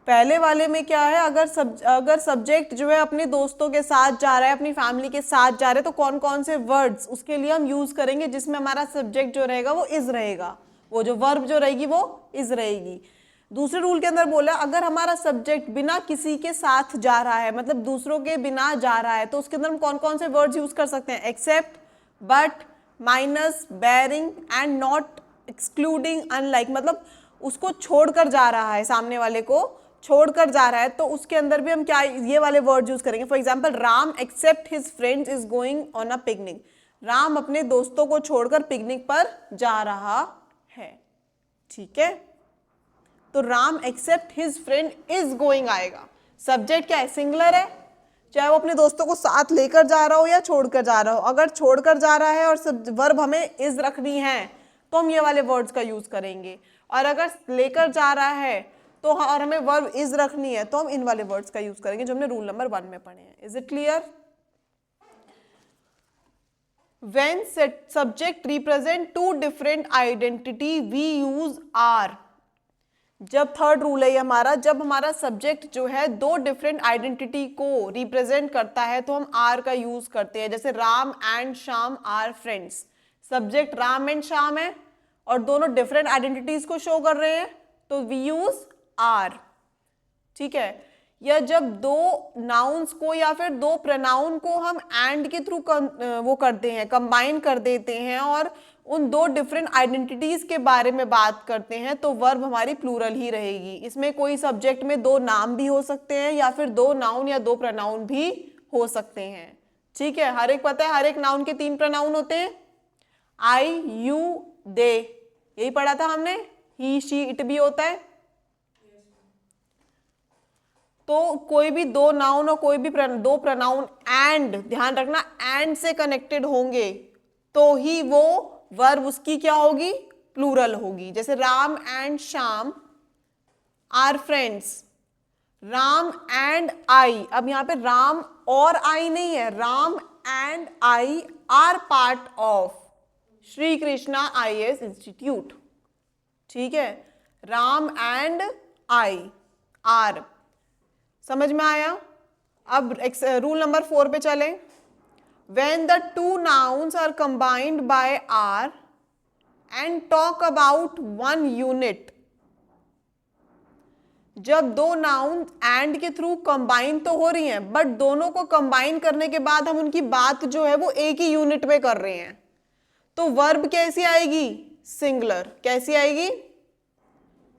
पहले वाले में क्या है, अगर सब्जेक्ट जो है अपने दोस्तों के साथ जा रहा है, अपनी फैमिली के साथ जा रहे हैं, तो कौन कौन से वर्ड्स उसके लिए हम यूज करेंगे जिसमें हमारा सब्जेक्ट जो रहेगा वो इज रहेगा, वो जो वर्ब जो रहेगी वो इज रहेगी। दूसरे रूल के अंदर बोला अगर हमारा सब्जेक्ट बिना किसी के साथ जा रहा है, मतलब दूसरों के बिना जा रहा है, तो उसके अंदर हम कौन कौन से वर्ड्स यूज कर सकते हैं? Except, but, minus, bearing and not, excluding, unlike, मतलब उसको छोड़कर जा रहा है, सामने वाले को छोड़कर जा रहा है, तो उसके अंदर भी हम क्या ये वाले वर्ड यूज करेंगे। For example, Ram except his friends is going on a picnic. Ram अपने दोस्तों को छोड़कर पिकनिक पर जा रहा है। ठीक है, तो Ram except his friend is going आएगा। सब्जेक्ट क्या है? सिंगुलर है, चाहे वो अपने दोस्तों को साथ लेकर जा रहा हो या छोड़कर जा रहा हो। अगर छोड़कर जा रहा है और वर्ब हमें इज रखनी है तो हम ये वाले वर्ड्स का यूज करेंगे, और अगर लेकर जा रहा है तो और हमें वर्ब इज रखनी है तो हम इन वाले वर्ड्स का यूज करेंगे जो हमने रूल नंबर 1 में पढ़े हैं। Is it clear? When subject represent two different identity we use are। जब थर्ड रूल है ये हमारा, जब हमारा सब्जेक्ट जो है दो डिफरेंट आइडेंटिटी को रिप्रेजेंट करता है तो हम आर का यूज करते हैं। जैसे Ram and Shyam are friends, subject Ram and Shyam है और दोनों डिफरेंट आइडेंटिटीज को शो कर रहे हैं तो वी यूज आर। ठीक है, या जब दो नाउन्स को या फिर दो प्रोनाउन को हम एंड के थ्रू वो करते हैं, कंबाइन कर देते हैं और उन दो डिफरेंट आइडेंटिटीज के बारे में बात करते हैं तो वर्ब हमारी प्लूरल ही रहेगी। इसमें कोई सब्जेक्ट में दो नाम भी हो सकते हैं या फिर दो नाउन या दो प्रोनाउन भी हो सकते हैं। ठीक है, हर एक पता है हर एक नाउन के 3 प्रोनाउन होते हैं, आई, यू, दे, यही पढ़ा था हमने। ही, शी, इट भी होता है। तो कोई भी दो नाउन और कोई भी दो प्रोनाउन एंड, ध्यान रखना एंड से कनेक्टेड होंगे तो ही वो वर्ब उसकी क्या होगी? प्लूरल होगी। जैसे Ram and Shyam are friends, Ram and I. अब यहाँ पे राम और आई नहीं है, Ram and I are part of Shri Krishna IAS institute. ठीक है, राम एंड आई आर, समझ में आया? अब रूल नंबर 4 पे चले। When the two nouns are combined by R and talk about one unit, जब दो नाउन एंड के थ्रू कंबाइन तो हो रही हैं बट दोनों को कंबाइन करने के बाद हम उनकी बात जो है वो एक ही यूनिट में कर रहे हैं तो वर्ब कैसी आएगी? सिंगुलर। कैसी आएगी?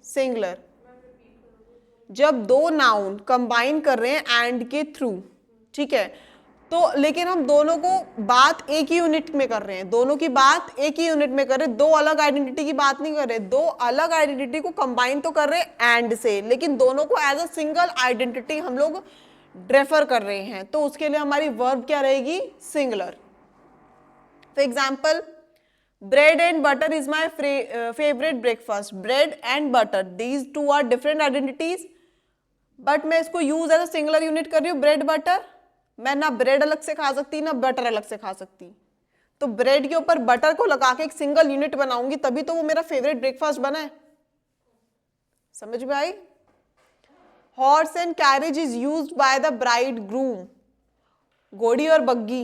सिंगुलर। जब दो नाउन कंबाइन कर रहे हैं एंड के थ्रू, ठीक है, तो लेकिन हम दोनों को बात एक ही यूनिट में कर रहे हैं, दोनों की बात एक ही यूनिट में कर रहे हैं, दो अलग आइडेंटिटी की बात नहीं कर रहे, दो अलग आइडेंटिटी को कंबाइन तो कर रहे हैं एंड से, लेकिन दोनों को एज अ सिंगल आइडेंटिटी हम लोग रेफर कर रहे हैं तो उसके लिए हमारी वर्ब क्या रहेगी? Singular. For example, bread and butter is my favorite breakfast। bread and butter, these two are different identities, but मैं इसको use as a singular unit कर रही हूँ, bread butter। मैं ना ब्रेड अलग से खा सकती ना बटर अलग से खा सकती, तो ब्रेड के ऊपर बटर को लगा के एक सिंगल यूनिट बनाऊंगी तभी तो वो मेरा फेवरेट ब्रेकफास्ट बना है। समझ में आई? Horse and carriage is used by the bride groom. घोड़ी और बग्गी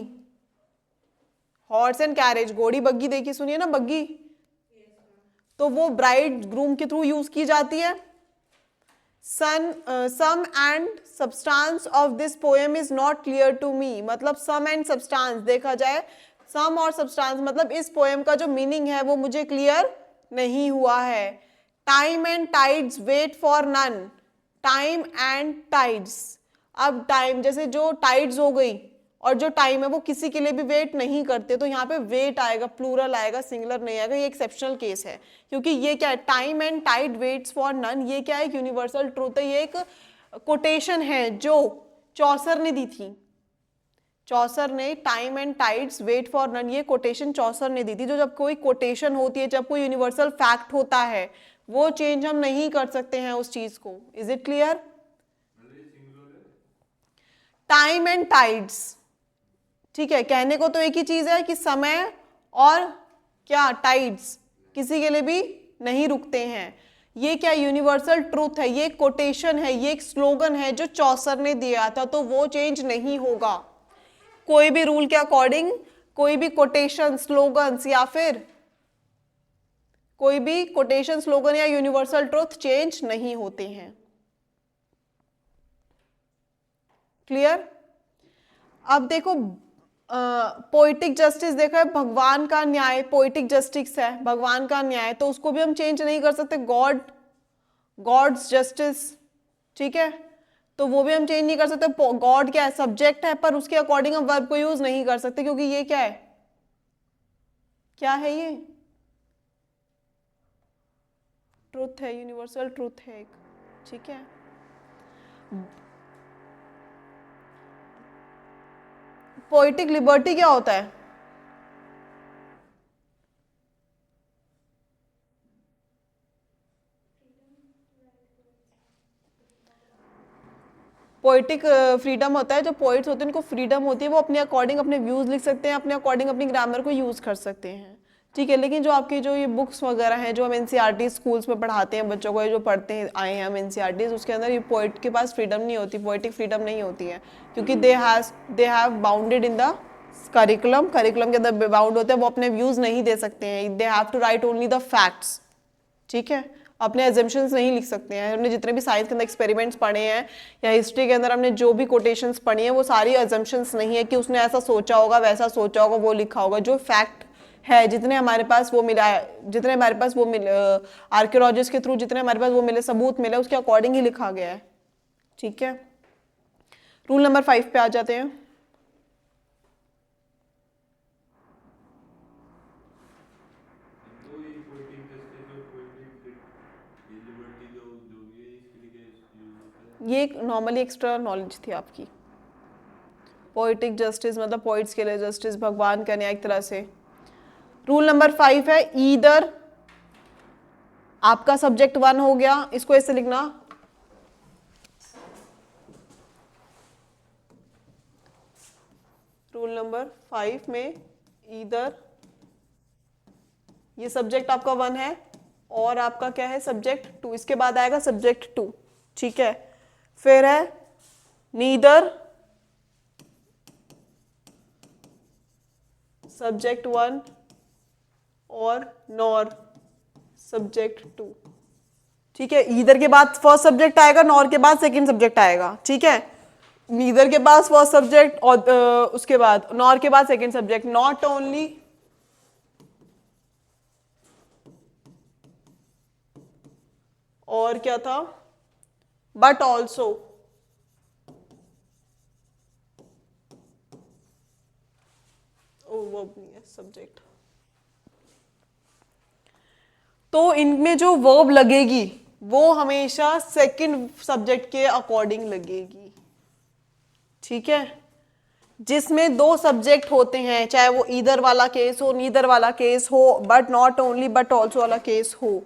हॉर्स एंड कैरेज, घोड़ी बग्गी देखी सुनिए ना, बग्गी, तो वो ब्राइड ग्रूम के थ्रू यूज की जाती है। Sum and substance of this poem is not clear to me, मतलब सम एंड सब्सटेंस देखा जाए, सम और सब्सटेंस मतलब इस पोएम का जो मीनिंग है वो मुझे क्लियर नहीं हुआ है। Time and tides wait for none, time and tides, अब टाइम जैसे जो टाइड्स हो गई और जो टाइम है वो किसी के लिए भी वेट नहीं करते, तो यहाँ पे वेट आएगा, प्लूरल आएगा, सिंगुलर नहीं आएगा। ये एक्सेप्शनल केस है, क्योंकि ये क्या है, time and tide waits for none, ये क्या है, एक यूनिवर्सल ट्रूथ है, ये एक कोटेशन है जो चौसर ने दी थी। चौसर ने time and tides wait for none, ये कोटेशन चौसर ने दी थी। जो जब कोई कोटेशन होती है, जब कोई यूनिवर्सल फैक्ट होता है, वो चेंज हम नहीं कर सकते हैं उस चीज को। Is it clear? Time and tides, ठीक है, कहने को तो एक ही चीज है कि समय और क्या, टाइड्स किसी के लिए भी नहीं रुकते हैं। ये क्या यूनिवर्सल ट्रूथ है, ये कोटेशन है, ये एक स्लोगन है जो चौसर ने दिया था, तो वो चेंज नहीं होगा। कोई भी रूल के अकॉर्डिंग कोई भी कोटेशन, स्लोगन्स या फिर कोई भी कोटेशन, स्लोगन या यूनिवर्सल ट्रूथ चेंज नहीं होते हैं। क्लियर? अब देखो पोइटिक जस्टिस देखो है, भगवान का न्याय, पोइटिक जस्टिस है, भगवान का न्याय, तो उसको भी हम चेंज नहीं कर सकते। गॉड्स जस्टिस, ठीक है, तो वो भी हम चेंज नहीं कर सकते। गॉड क्या है, सब्जेक्ट है, पर उसके अकॉर्डिंग हम वर्ब को यूज नहीं कर सकते, क्योंकि ये क्या है, क्या है, ये ट्रूथ है, यूनिवर्सल ट्रूथ है एक, ठीक है। पोइटिक लिबर्टी क्या होता है? पोइटिक फ्रीडम होता है, जो पोइट्स होते हैं उनको फ्रीडम होती है, वो अपने अकॉर्डिंग अपने व्यूज लिख सकते हैं, अपने अकॉर्डिंग अपनी ग्रामर को यूज कर सकते हैं, ठीक है। लेकिन जो आपकी जो ये बुक्स वगैरह हैं जो हम एनसीईआरटी स्कूल्स में पढ़ाते हैं बच्चों को, जो पढ़ते हैं आए हैं हम एनसीईआरटी, उसके अंदर ये पोइट के पास फ्रीडम नहीं होती, पोइटिक फ्रीडम नहीं होती है, क्योंकि they have bounded in the curriculum के अंदर बाउंड होते हैं, वो अपने व्यूज नहीं दे सकते हैं। They have to write only the facts, ठीक है, अपने एजम्पशंस नहीं लिख सकते हैं। हमने जितने भी साइंस के अंदर एक्सपेरिमेंट्स पढ़े हैं या हिस्ट्री के अंदर हमने जो भी कोटेशंस पढ़ी हैं, वो सारी एजम्पशंस नहीं है कि उसने ऐसा सोचा होगा, वैसा सोचा होगा, वो लिखा होगा। जो फैक्ट है, जितने हमारे पास वो मिला है, जितने हमारे पास वो मिले आर्कियोलॉजिस्ट के थ्रू, जितने हमारे पास वो मिले, सबूत मिले, उसके अकॉर्डिंग ही लिखा गया है, ठीक है। रूल नंबर 5 पे आ जाते हैं। ये एक नॉर्मली एक्स्ट्रा नॉलेज थी आपकी। पोइटिक जस्टिस मतलब पोइट्स के लिए जस्टिस, भगवान का न्याय, एक तरह से। रूल नंबर 5 है ईदर, आपका सब्जेक्ट 1 हो गया, इसको ऐसे लिखना, रूल नंबर 5 में ईदर, ये सब्जेक्ट आपका 1 है और आपका क्या है, सब्जेक्ट 2, इसके बाद आएगा सब्जेक्ट 2, ठीक है। फिर है नीदर सब्जेक्ट 1 और नॉर सब्जेक्ट 2, ठीक है। ईदर के बाद फर्स्ट सब्जेक्ट आएगा, नॉर के बाद सेकंड सब्जेक्ट आएगा, ठीक है। नीदर के पास फर्स्ट सब्जेक्ट और उसके बाद नॉर के बाद सेकंड सब्जेक्ट। नॉट ओनली और क्या था, बट ऑल्सो, वर्ब नहीं है, सब्जेक्ट। तो इनमें जो वर्ब लगेगी वो हमेशा सेकंड सब्जेक्ट के अकॉर्डिंग लगेगी, ठीक है। जिसमें 2 सब्जेक्ट होते हैं, चाहे वो ईदर वाला केस हो, नीदर वाला केस हो, but not only but also वाला केस हो,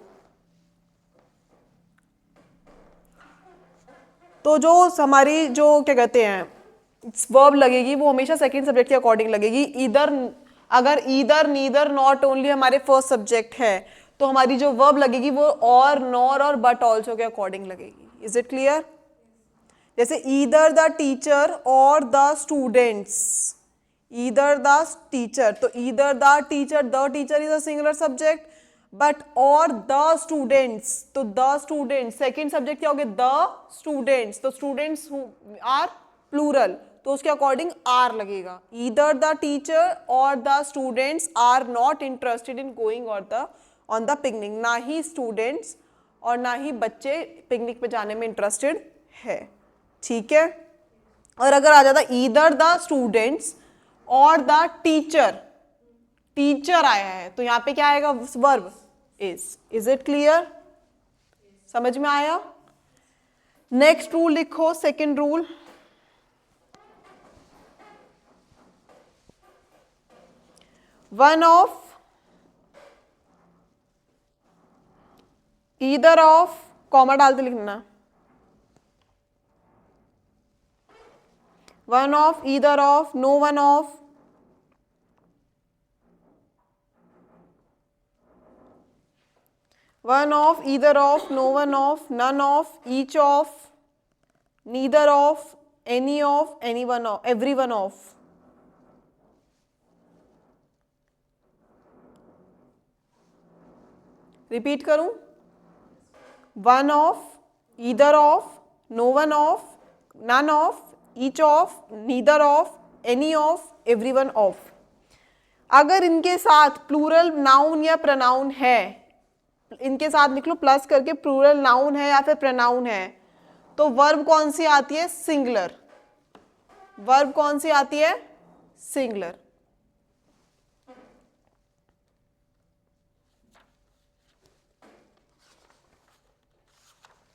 तो जो हमारी जो क्या कहते हैं वर्ब लगेगी वो हमेशा सेकंड सब्जेक्ट के अकॉर्डिंग लगेगी। ईदर, अगर ईदर, नीदर, नॉट ओनली हमारे फर्स्ट सब्जेक्ट है, तो हमारी जो वर्ब लगेगी वो और, नॉर और बट ऑल्सो के अकॉर्डिंग लगेगी। Is it clear? जैसे ईदर द टीचर और the students, either the teacher, तो either the teacher is a singular subject, but और द स्टूडेंट्स, तो द स्टूडेंट्स सेकेंड सब्जेक्ट क्या हो गया, द स्टूडेंट्स, तो स्टूडेंट्स आर प्लूरल, तो उसके अकॉर्डिंग आर लगेगा। ईदर द टीचर और the students are not interested in going on the picnic, ना ही स्टूडेंट्स और ना ही बच्चे पिकनिक पे जाने में इंटरेस्टेड है, ठीक है। और अगर आ जाता ईदर द स्टूडेंट्स और द टीचर आया है, तो यहाँ पे क्या आएगा, वर्ब इज इट क्लियर, समझ में आया। नेक्स्ट रूल लिखो, second rule, one of either of, comma डालते लिखना, one of, either of, no one of, one of, either of, no one of, none of, each of, neither of, any of, any one of, every one of. Repeat करूं, one of, either of, no one of, none of, each of, neither of, any of, every one of. अगर इनके साथ प्लूरल नाउन या प्रनाउन है, इनके साथ लिख लो प्लस करके, प्लूरल नाउन है या फिर प्रनाउन है, तो वर्ब कौन सी आती है, सिंगुलर। वर्ब कौन सी आती है, सिंगुलर।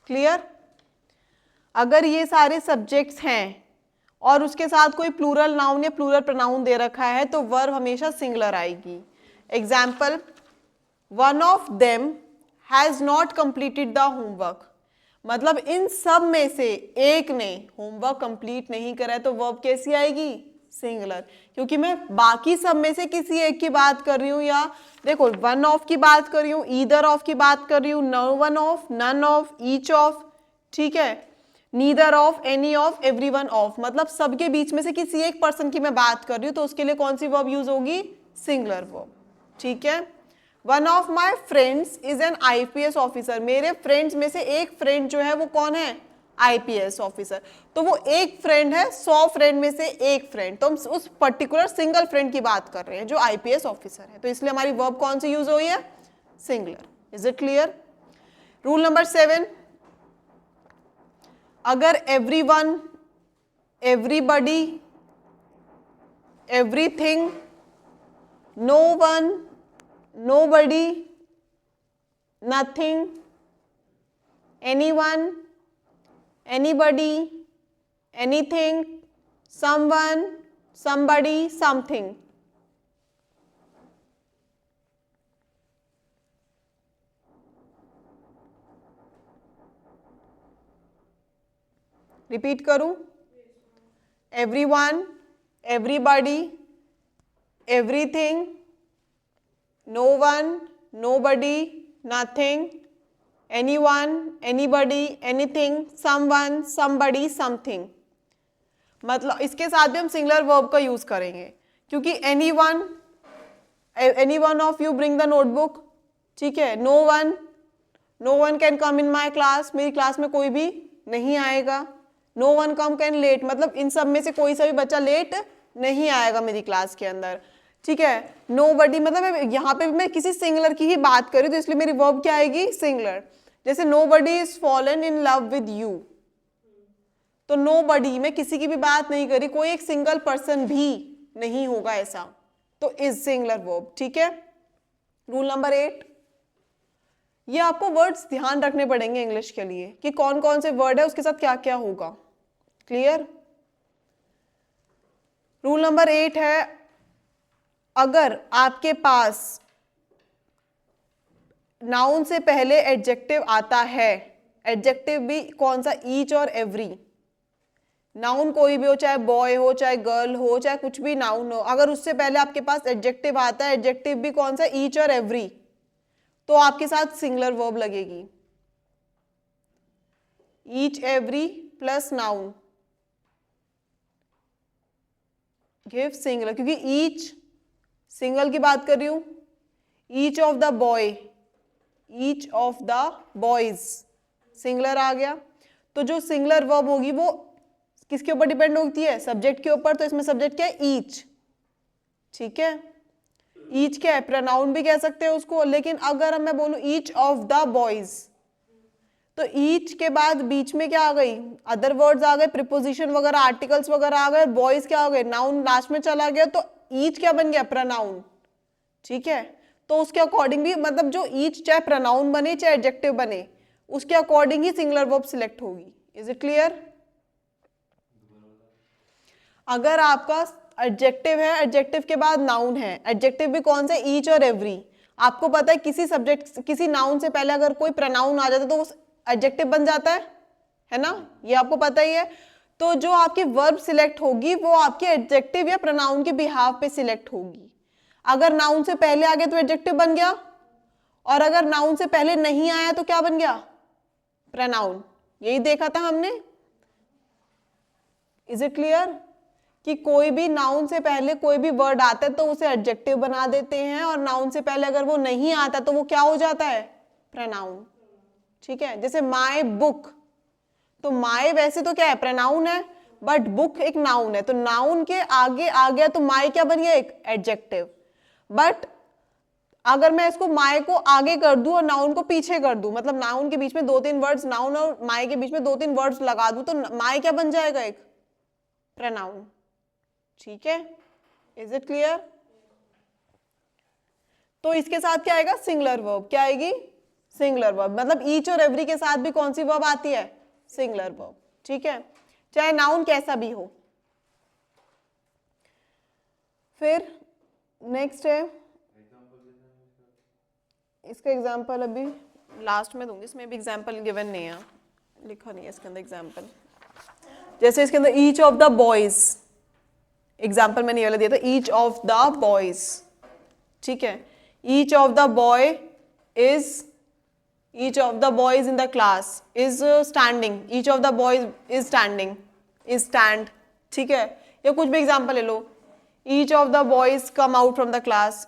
क्लियर। अगर ये सारे सब्जेक्ट्स हैं और उसके साथ कोई प्लूरल नाउन या प्लूरल प्रोनाउन दे रखा है, तो वर्ब हमेशा सिंगुलर आएगी। Example, one of them has not completed the homework, मतलब इन सब में से एक ने होमवर्क कंप्लीट नहीं करा है, तो वर्ब कैसी आएगी, सिंगुलर, क्योंकि मैं बाकी सब में से किसी एक की बात कर रही हूँ, या देखो वन ऑफ की बात कर रही हूँ, ईदर ऑफ की बात कर रही हूँ, no one of, none of, each of, ठीक है, neither of, any of, every one of, मतलब सबके बीच में से किसी एक पर्सन की मैं बात कर रही हूँ, तो उसके लिए कौन सी वर्ब यूज होगी, सिंगुलर वर्ब, ठीक है। One of my friends is an IPS officer, मेरे फ्रेंड्स में से एक फ्रेंड जो है वो कौन है, आईपीएस ऑफिसर, तो वो एक फ्रेंड है 100 फ्रेंड में से एक फ्रेंड, तो हम उस पर्टिकुलर सिंगल फ्रेंड की बात कर रहे हैं जो आईपीएस ऑफिसर है, तो इसलिए हमारी वर्ब कौन सी यूज हुई है, singular. Is it clear. Rule number 7, अगर everyone, everybody, everything, no one, nobody, nothing, anyone, anybody, anything, someone, somebody, something, repeat करूं, everyone, everybody, everything, no one, nobody, nothing, anyone, anybody, anything, someone, somebody, something। मतलब इसके साथ भी हम सिंगुलर वर्ब का यूज करेंगे, क्योंकि anyone, any one of you bring the notebook, ठीक है, no one can come in my class, मेरी क्लास में कोई भी नहीं आएगा, no one come can late, मतलब इन सब में से कोई सा भी बच्चा लेट नहीं आएगा मेरी क्लास के अंदर, ठीक है। nobody, मतलब यहाँ पे मैं किसी सिंगुलर की ही बात करी, तो इसलिए मेरी वर्ब क्या आएगी, सिंगुलर। जैसे nobody is fallen in love with you, तो nobody, मैं किसी की भी बात नहीं करी, कोई एक सिंगल पर्सन भी नहीं होगा ऐसा, तो इज सिंगुलर वर्ब, ठीक है। रूल नंबर 8, ये आपको वर्ड्स ध्यान रखने पड़ेंगे इंग्लिश के लिए कि कौन कौन से वर्ड है उसके साथ क्या क्या होगा। क्लियर। रूल नंबर 8 है, अगर आपके पास नाउन से पहले एडजेक्टिव आता है, एडजेक्टिव भी कौन सा, ईच और एवरी, नाउन कोई भी हो, चाहे बॉय हो, चाहे गर्ल हो, चाहे कुछ भी नाउन हो, अगर उससे पहले आपके पास एडजेक्टिव आता है, एडजेक्टिव भी कौन सा, ईच और एवरी, तो आपके साथ सिंगुलर वर्ब लगेगी, each every plus noun. Give singular, क्योंकि ईच सिंगल की बात कर रही हूं। Each of the boy, each of the boys, singular आ गया। तो जो सिंगुलर वर्ब होगी वो किसके ऊपर डिपेंड होती है? सब्जेक्ट के ऊपर। तो इसमें सब्जेक्ट क्या है? ईच। ठीक है, ईच क्या है? प्रोनाउन भी कह सकते हैं उसको। लेकिन अगर मैं बोलूं ईच ऑफ द बॉयज, तो ईच के बाद बीच में क्या आ गई? अदर वर्ड्स आ गए, प्रीपोजिशन वगैरह, आर्टिकल्स वगैरह आ गए। बॉयज क्या हो गए? नाउन लास्ट में चला गया, तो ईच क्या बन गया? प्रोनाउन। ठीक है, तो उसके अकॉर्डिंग भी, मतलब जो ईच चाहे प्रोनाउन बने चाहे एडजेक्टिव बने, उसके अकॉर्डिंग ही सिंगुलर वर्ब सिलेक्ट होगी। Is it clear? अगर आपका एडजेक्टिव है, एडजेक्टिव के बाद नाउन है, एडजेक्टिव भी कौन से? ईच और एवरी। आपको पता है किसी सब्जेक्ट, किसी नाउन से पहले अगर कोई प्रोनाउन आ जाता है तो वो एडजेक्टिव बन जाता है ना? ये आपको पता ही है। तो जो आपकी वर्ब सिलेक्ट होगी वो आपके एडजेक्टिव या प्रोनाउन के बिहाफ पे सिलेक्ट होगी। अगर नाउन से पहले आ गया तो एडजेक्टिव बन गया, और अगर नाउन से पहले नहीं आया तो क्या बन गया? प्रोनाउन। यही देखा था हमने। Is it clear? कि कोई भी नाउन से पहले कोई भी वर्ड आता है तो उसे एडजेक्टिव बना देते हैं, और नाउन से पहले अगर वो नहीं आता तो वो क्या हो जाता है? प्रोनाउन। ठीक है, जैसे माय बुक, तो माय वैसे तो क्या है? प्रोनाउन है, बट बुक एक नाउन है, तो नाउन के आगे आ गया तो माय क्या बन गया? एक एडजेक्टिव। बट अगर मैं इसको माय को आगे कर दूं और नाउन को पीछे कर दूं, मतलब नाउन के बीच में 2-3 वर्ड्स, नाउन और माय के बीच में 2-3 वर्ड्स लगा दूं, तो माय क्या बन जाएगा? एक प्रोनाउन। ठीक है, इज इट क्लियर? तो इसके साथ क्या आएगा? Singular verb. क्या आएगी? Singular verb. मतलब ईच और एवरी के साथ भी कौन सी वर्ब आती है? Singular verb. ठीक है, चाहे नाउन कैसा भी हो। फिर नेक्स्ट है, इसका एग्जाम्पल अभी लास्ट में दूंगी, इसमें भी एग्जाम्पल गिवन नहीं है, लिखा नहीं है इसके अंदर एग्जाम्पल। जैसे इसके अंदर each of the boys, example मैंने ये वाला दिया था, ईच ऑफ द बॉयज। ठीक है, each of the boy is, each of the boys in the class is standing, each of the boys is standing, is stand. ठीक है, या कुछ भी एग्जाम्पल ले लो, each of the boys come out from the class,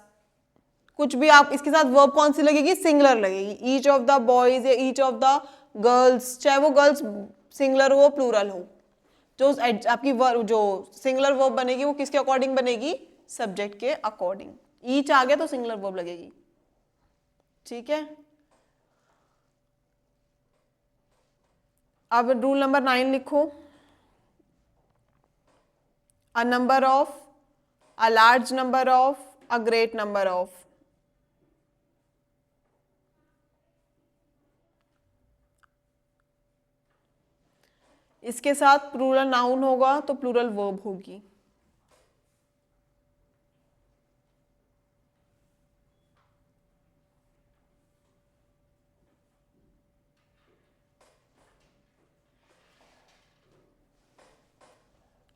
कुछ भी आप इसके साथ वर्ब कौन सी लगेगी? सिंगुलर लगेगी। ईच ऑफ द बॉयज या ईच ऑफ द गर्ल्स, चाहे वो गर्ल्स सिंगुलर हो प्लूरल हो, जो आपकी वर्ब, जो सिंगुलर वर्ब बनेगी वो किसके अकॉर्डिंग बनेगी? सब्जेक्ट के अकॉर्डिंग। ईच आ गया तो सिंगुलर वर्ब लगेगी। ठीक है, अब रूल नंबर 9 लिखो। अ number of, a large number of, a great number of. इसके साथ प्लूरल नाउन होगा तो प्लूरल वर्ब होगी।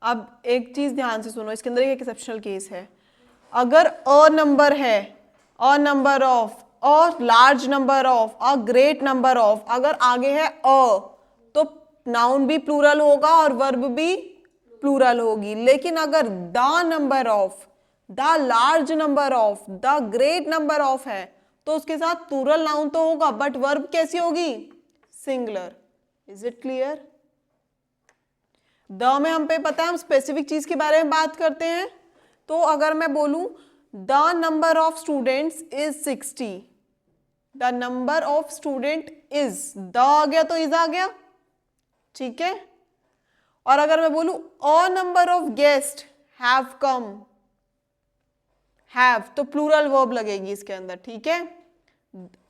अब एक चीज ध्यान से सुनो, इसके अंदर एक एक्सेप्शनल केस है। अगर अ नंबर है, a number of, a large number of, a great number of, अगर आगे है अ, तो नाउन भी प्लूरल होगा और वर्ब भी प्लूरल होगी। लेकिन अगर the number of, the large number of, the great number of है, तो उसके साथ प्लूरल नाउन तो होगा, बट वर्ब कैसी होगी? Singular. Is it clear? The में हम पे पता है हम स्पेसिफिक चीज के बारे में बात करते हैं। तो अगर मैं बोलूं the number of students is 60, the number of student is, the आ गया तो इज आ गया। ठीक है, और अगर मैं बोलूं a number of guest have come, have तो प्लूरल वर्ब लगेगी इसके अंदर। ठीक है,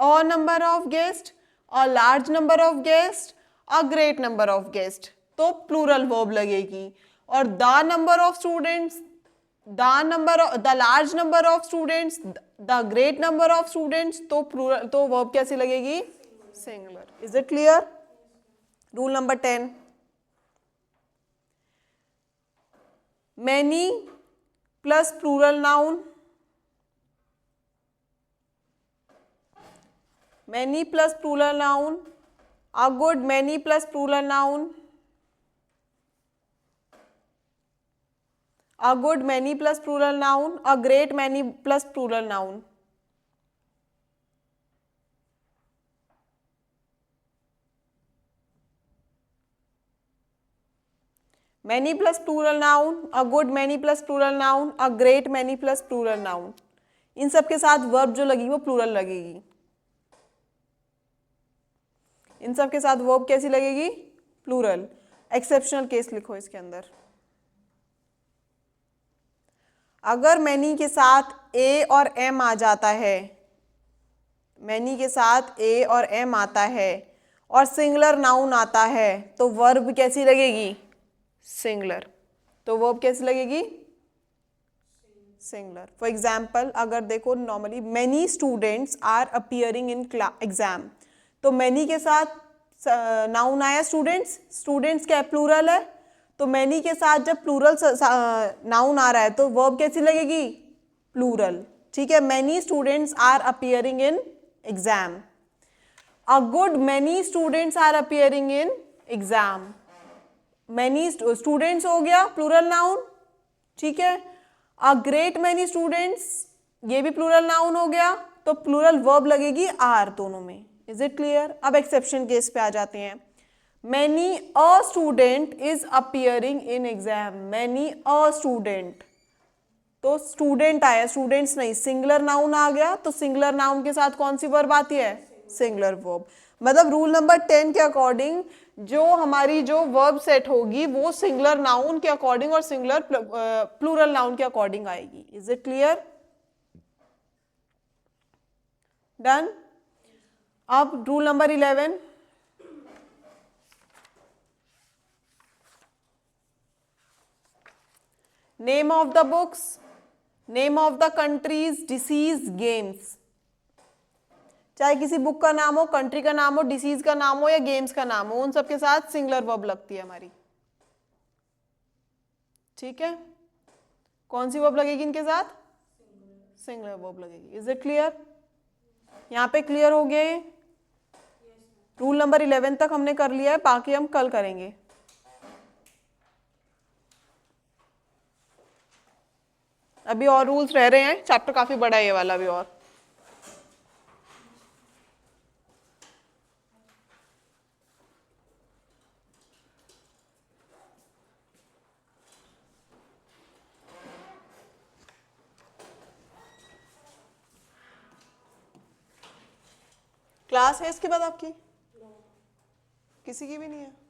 a number of guest, a large number of guest, a great number of guest, तो प्लूरल वर्ब लगेगी। और the number of students, the large number of students, the great number of students, तो प्लूरल, तो वर्ब कैसी लगेगी? Singular. Is it clear? Rule number 10, many plus plural noun, many plus plural noun, a good many plus plural noun, a good many plus plural noun, a great many plus plural noun. Many plus plural noun, a good many plus plural noun, a great many plus plural noun. इन सब के साथ वर्ब जो लगेगी वो प्लूरल लगेगी। इन सब के साथ वर्ब कैसी लगेगी? प्लूरल। एक्सेप्शनल केस लिखो इसके अंदर। अगर मैनी के साथ ए और एम आ जाता है, मैनी के साथ ए और एम आता है और सिंगुलर नाउन आता है तो वर्ब कैसी लगेगी? सिंगुलर। तो वर्ब कैसी लगेगी? सिंगुलर। फॉर एग्जाम्पल अगर देखो normally many students are appearing in exam, तो मैनी के साथ नाउन आया स्टूडेंट्स, स्टूडेंट्स क्या प्लूरल है, तो मैनी के साथ जब प्लूरल नाउन आ रहा है तो वर्ब कैसी लगेगी? प्लूरल। ठीक है, many students are appearing in exam. A good many students are appearing in exam. Many students हो गया प्लूरल नाउन, ठीक है। अ ग्रेट मैनी स्टूडेंट्स, ये भी प्लूरल नाउन हो गया, तो प्लूरल वर्ब लगेगी आर दोनों में। Is it clear? अब एक्सेप्शन केस पे आ जाते हैं। Many a student is appearing in exam. Many a student, तो स्टूडेंट आया, स्टूडेंट्स नहीं, सिंगुलर नाउन आ गया, तो सिंगुलर नाउन के साथ कौन सी वर्ब आती है? Singular verb. मतलब रूल नंबर 10 के अकॉर्डिंग जो हमारी जो वर्ब सेट होगी वो सिंगुलर नाउन के अकॉर्डिंग और सिंगुलर प्लूरल नाउन के अकॉर्डिंग आएगी। Is it clear? डन। अब rule number 11, name of the books, name of the countries, disease, games. चाहे किसी बुक का नाम हो, कंट्री का नाम हो, डिसीज का नाम हो या गेम्स का नाम हो, उन सब के साथ सिंगुलर वर्ब लगती है हमारी। ठीक है, कौन सी वर्ब लगेगी इनके साथ? सिंगुलर वर्ब लगेगी। Is it clear? यहाँ पे क्लियर हो गया ये? रूल नंबर 11 तक हमने कर लिया है, बाकी हम कल करेंगे। अभी और रूल्स रह रहे हैं, चैप्टर काफी बड़ा है ये वाला भी। और क्लास है इसके बाद आपकी? किसी की भी नहीं है?